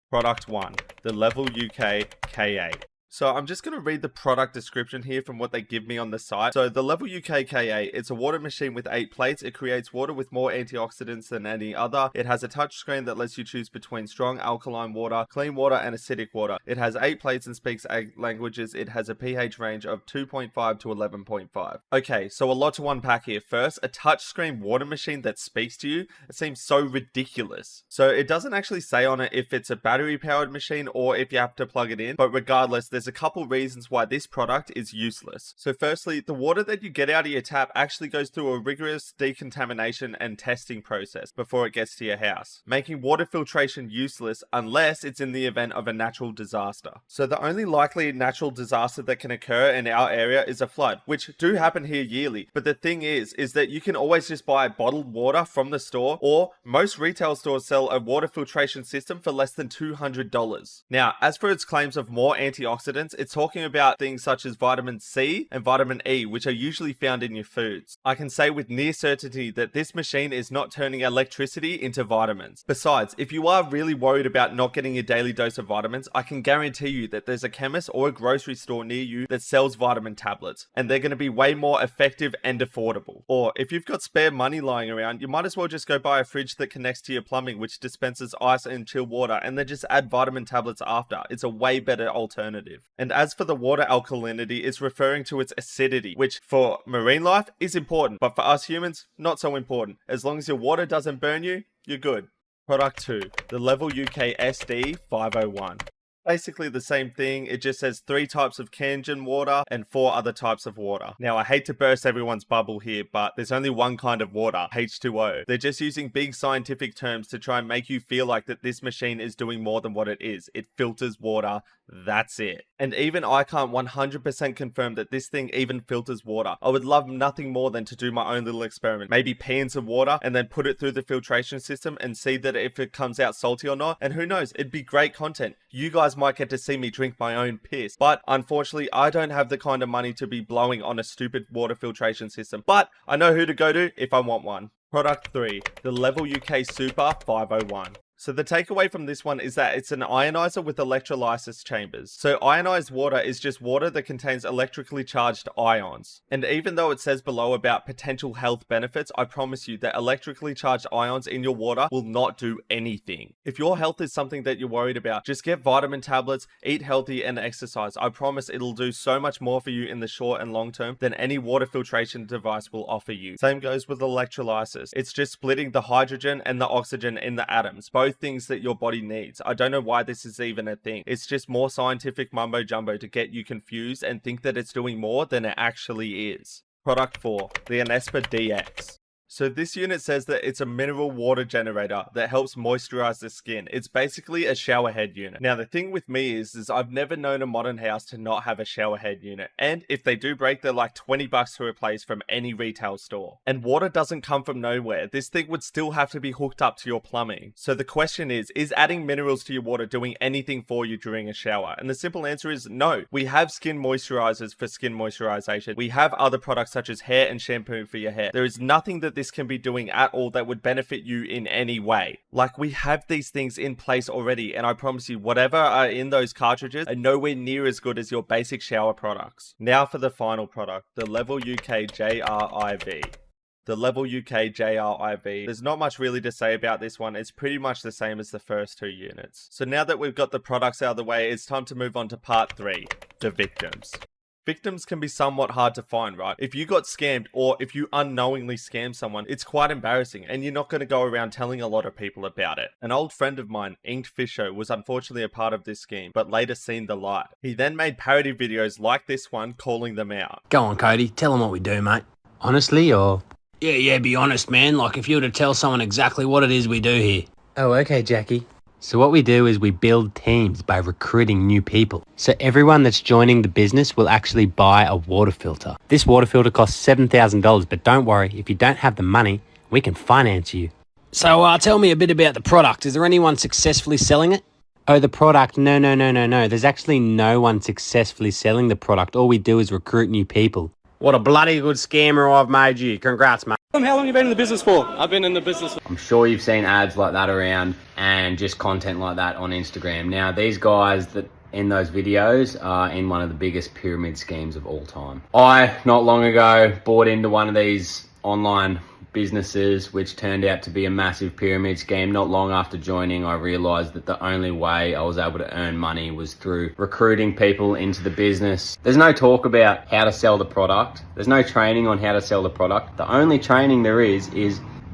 Product 1, the Level UK K8. So I'm just going to read the product description here from what they give me on the site. So the Level UK K8, it's a water machine with 8 plates. It creates water with more antioxidants than any other. It has a touchscreen that lets you choose between strong alkaline water, clean water, and acidic water. It has 8 plates and speaks 8 languages. It has a pH range of 2.5 to 11.5. Okay, so a lot to unpack here. First, a touchscreen water machine that speaks to you. It seems so ridiculous. So it doesn't actually say on it if it's a battery powered machine or if you have to plug it in. But regardless, there's a couple reasons why this product is useless. So firstly, the water that you get out of your tap actually goes through a rigorous decontamination and testing process before it gets to your house, making water filtration useless unless it's in the event of a natural disaster. So the only likely natural disaster that can occur in our area is a flood, which do happen here yearly. But the thing is that you can always just buy bottled water from the store, or most retail stores sell a water filtration system for less than $200. Now, as for its claims of more antioxidants, it's talking about things such as vitamin C and vitamin E, which are usually found in your foods. I can say with near certainty that this machine is not turning electricity into vitamins. Besides, if you are really worried about not getting your daily dose of vitamins, I can guarantee you that there's a chemist or a grocery store near you that sells vitamin tablets, and they're going to be way more effective and affordable. Or if you've got spare money lying around, you might as well just go buy a fridge that connects to your plumbing, which dispenses ice and chilled water, and then just add vitamin tablets after. It's a way better alternative. And as for the water alkalinity, it's referring to its acidity, which for marine life is important, but for us humans, not so important. As long as your water doesn't burn you, you're good. Product 2, the Level UK SD 501. Basically the same thing, it just says 3 types of Kangen water and 4 other types of water. Now I hate to burst everyone's bubble here, but there's only one kind of water, H2O. They're just using big scientific terms to try and make you feel like that this machine is doing more than what it is. It filters water, that's it. And even I can't 100% confirm that this thing even filters water. I would love nothing more than to do my own little experiment. Maybe pee in some water and then put it through the filtration system and see that if it comes out salty or not. And who knows, it'd be great content. You guys might get to see me drink my own piss. But unfortunately, I don't have the kind of money to be blowing on a stupid water filtration system. But I know who to go to if I want one. Product 3, the Level UK Super 501. So the takeaway from this one is that it's an ionizer with electrolysis chambers. So ionized water is just water that contains electrically charged ions. And even though it says below about potential health benefits, I promise you that electrically charged ions in your water will not do anything. If your health is something that you're worried about, just get vitamin tablets, eat healthy, and exercise. I promise it'll do so much more for you in the short and long term than any water filtration device will offer you. Same goes with electrolysis. It's just splitting the hydrogen and the oxygen in the atoms, both things that your body needs. I don't know why this is even a thing. It's just more scientific mumbo jumbo to get you confused and think that it's doing more than it actually is. Product 4, the Anespa DX. So this unit says that it's a mineral water generator that helps moisturize the skin. It's basically a shower head unit. Now the thing with me is I've never known a modern house to not have a shower head unit. And if they do break, they're like $20 to replace from any retail store. And water doesn't come from nowhere. This thing would still have to be hooked up to your plumbing. So the question is adding minerals to your water doing anything for you during a shower? And the simple answer is no. We have skin moisturizers for skin moisturization. We have other products such as hair and shampoo for your hair. There is nothing that this can be doing at all that would benefit you in any way. Like, we have these things in place already, and I promise you whatever are in those cartridges are nowhere near as good as your basic shower products. Now for the final product, the Level UK JRIV. The Level UK JRIV. There's not much really to say about this one. It's pretty much the same as the first 2 units. So now that we've got the products out of the way, it's time to move on to part 3, the victims. Victims can be somewhat hard to find, right? If you got scammed or if you unknowingly scam someone, it's quite embarrassing and you're not going to go around telling a lot of people about it. An old friend of mine, Inked Fisho, was unfortunately a part of this scheme, but later seen the light. He then made parody videos like this one calling them out. Go on, Cody, tell them what we do, mate. Honestly, or? Yeah, be honest, man. Like, if you were to tell someone exactly what it is we do here. Oh, okay, Jackie. So what we do is we build teams by recruiting new people. So everyone that's joining the business will actually buy a water filter. This water filter costs $7,000, but don't worry, if you don't have the money, we can finance you. So tell me a bit about the product. Is there anyone successfully selling it? Oh, the product? No. There's actually no one successfully selling the product. All we do is recruit new people. What a bloody good scammer I've made you. Congrats, mate. How long have you been in the business for? I've been in the business. I'm sure you've seen ads like that around and just content like that on Instagram. Now, these guys that in those videos are in one of the biggest pyramid schemes of all time. I, not long ago, bought into one of these online businesses, which turned out to be a massive pyramid scheme. Not long after joining, I realized that the only way I was able to earn money was through recruiting people into the business. There's no talk about how to sell the product. There's no training on how to sell the product. The only training there is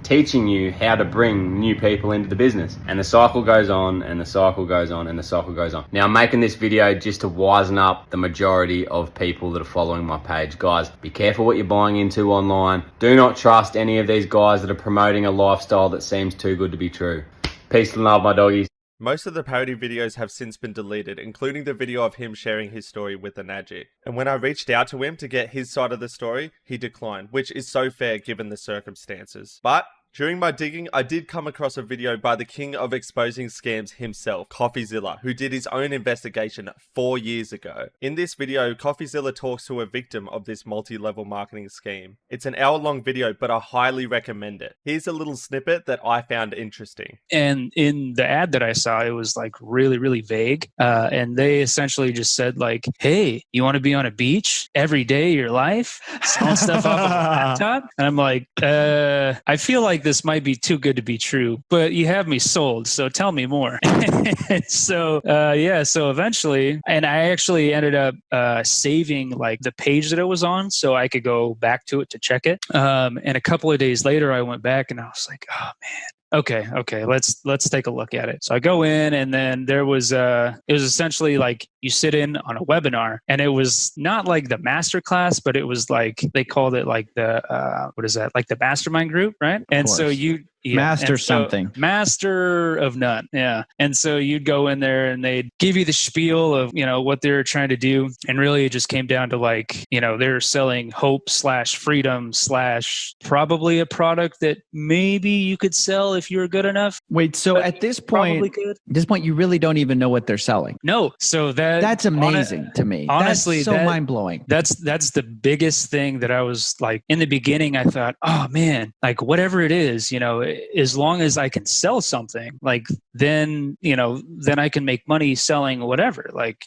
teaching you how to bring new people into the business. And the cycle goes on, and the cycle goes on, and the cycle goes on. Now, I'm making this video just to wisen up the majority of people that are following my page. Guys, be careful what you're buying into online. Do not trust any of these guys that are promoting a lifestyle that seems too good to be true. Peace and love, my doggies. Most of the parody videos have since been deleted, including the video of him sharing his story with the Nagic. And when I reached out to him to get his side of the story, he declined, which is so fair given the circumstances. But during my digging, I did come across a video by the king of exposing scams himself, CoffeeZilla, who did his own investigation 4 years ago. In this video, CoffeeZilla talks to a victim of this multi-level marketing scheme. It's an hour-long video, but I highly recommend it. Here's a little snippet that I found interesting. And in the ad that I saw, it was like really, really vague. And they essentially just said like, hey, you want to be on a beach every day of your life, selling stuff off of a laptop? And I'm like, I feel like this might be too good to be true, but you have me sold, so tell me more. So eventually, and I actually ended up saving like the page that it was on so I could go back to it to check it. And a couple of days later, I went back and I was like, oh man. Okay, let's take a look at it. So I go in, and then it was essentially like you sit in on a webinar, and it was not like the master class, but it was like they called it like the like the mastermind group, right? And so master of none. Yeah. And so you'd go in there and they'd give you the spiel of, what they're trying to do. And really it just came down to like, they're selling hope / freedom / probably a product that maybe you could sell if you were good enough. Wait, so at this point, you really don't even know what they're selling? No. So that That's amazing to me. Honestly, that's so mind blowing. That's the biggest thing that I was like, in the beginning, I thought, oh man, like whatever it is, as long as I can sell something, like then I can make money selling whatever. Like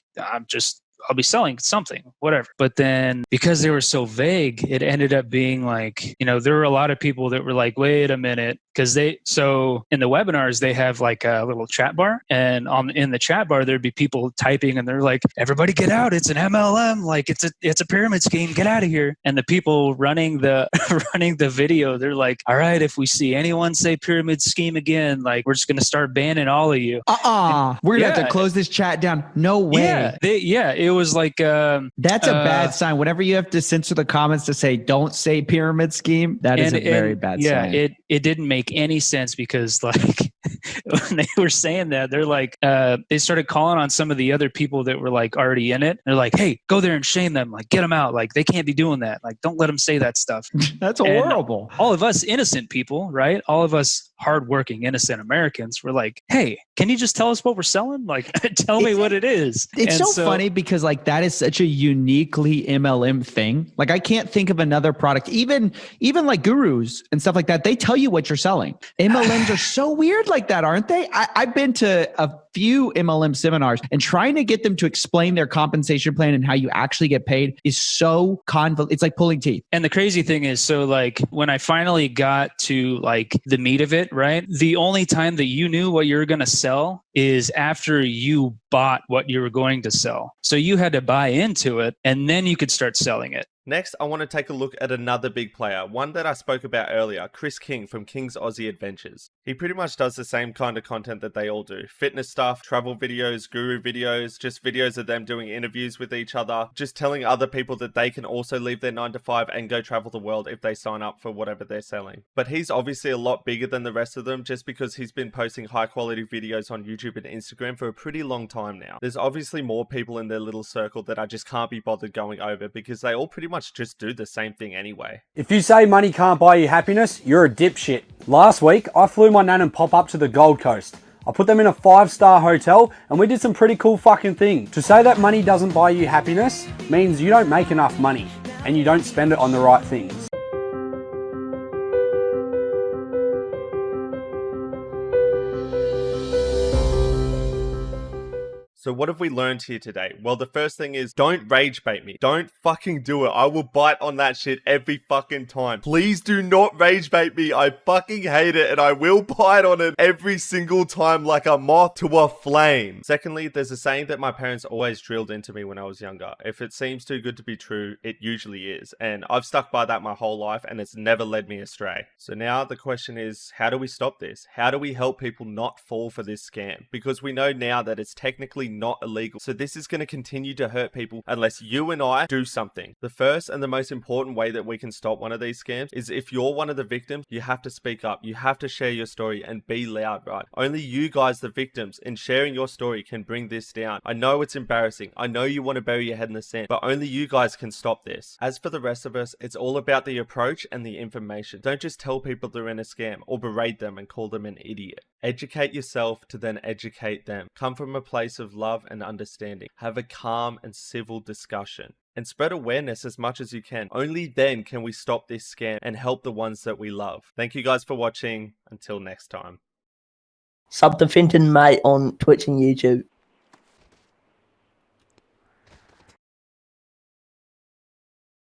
I'll be selling something, whatever. But then because they were so vague, it ended up being like, there were a lot of people that were like, wait a minute. So in the webinars, they have like a little chat bar, and in the chat bar, there'd be people typing and they're like, everybody get out. It's an MLM. Like it's a pyramid scheme. Get out of here. And the people running the, running the video, they're like, all right, if we see anyone say pyramid scheme again, like we're just going to start banning all of you. We're going to have to close this chat down. No way. It was like, that's a bad sign. Whenever you have to censor the comments to say, don't say pyramid scheme, that is a very bad sign. Yeah, it didn't make any sense because like when they were saying that, they're like, they started calling on some of the other people that were like already in it. They're like, hey, go there and shame them. Like, get them out. Like, they can't be doing that. Like, don't let them say that stuff. That's horrible. All of us innocent people, right? All of us hardworking, innocent Americans were like, hey, can you just tell us what we're selling? Like, tell me what it is. It's so funny because like that is such a uniquely MLM thing. Like I can't think of another product, even like gurus and stuff like that. They tell you what you're selling. MLMs are so weird like that, aren't they? I've been to a few MLM seminars, and trying to get them to explain their compensation plan and how you actually get paid is so convoluted. It's like pulling teeth. And the crazy thing is, so like when I finally got to like the meat of it, right? The only time that you knew what you were going to sell is after you bought what you were going to sell. So you had to buy into it and then you could start selling it. Next, I want to take a look at another big player, one that I spoke about earlier, Chris King from King's Aussie Adventures. He pretty much does the same kind of content that they all do. Fitness stuff, travel videos, guru videos, just videos of them doing interviews with each other, just telling other people that they can also leave their 9 to 5 and go travel the world if they sign up for whatever they're selling. But he's obviously a lot bigger than the rest of them just because he's been posting high quality videos on YouTube and Instagram for a pretty long time now. There's obviously more people in their little circle that I just can't be bothered going over because they all pretty much just do the same thing anyway. If you say money can't buy you happiness, you're a dipshit. Last week, I flew my nan and pop up to the Gold Coast. I put them in a 5-star hotel and we did some pretty cool fucking things. To say that money doesn't buy you happiness means you don't make enough money and you don't spend it on the right things. So what have we learned here today? Well, the first thing is don't rage bait me. Don't fucking do it. I will bite on that shit every fucking time. Please do not rage bait me. I fucking hate it and I will bite on it every single time like a moth to a flame. Secondly, there's a saying that my parents always drilled into me when I was younger. If it seems too good to be true, it usually is. And I've stuck by that my whole life and it's never led me astray. So now the question is, how do we stop this? How do we help people not fall for this scam? Because we know now that it's technically not illegal. So this is going to continue to hurt people unless you and I do something. The first and the most important way that we can stop one of these scams is if you're one of the victims, you have to speak up. You have to share your story and be loud, right? Only you guys, the victims, in sharing your story can bring this down. I know it's embarrassing. I know you want to bury your head in the sand, but only you guys can stop this. As for the rest of us, it's all about the approach and the information. Don't just tell people they're in a scam or berate them and call them an idiot. Educate yourself to then educate them. Come from a place of love and understanding. Have a calm and civil discussion. And spread awareness as much as you can. Only then can we stop this scam and help the ones that we love. Thank you guys for watching. Until next time. Sub to Fenton, mate, on Twitch and YouTube.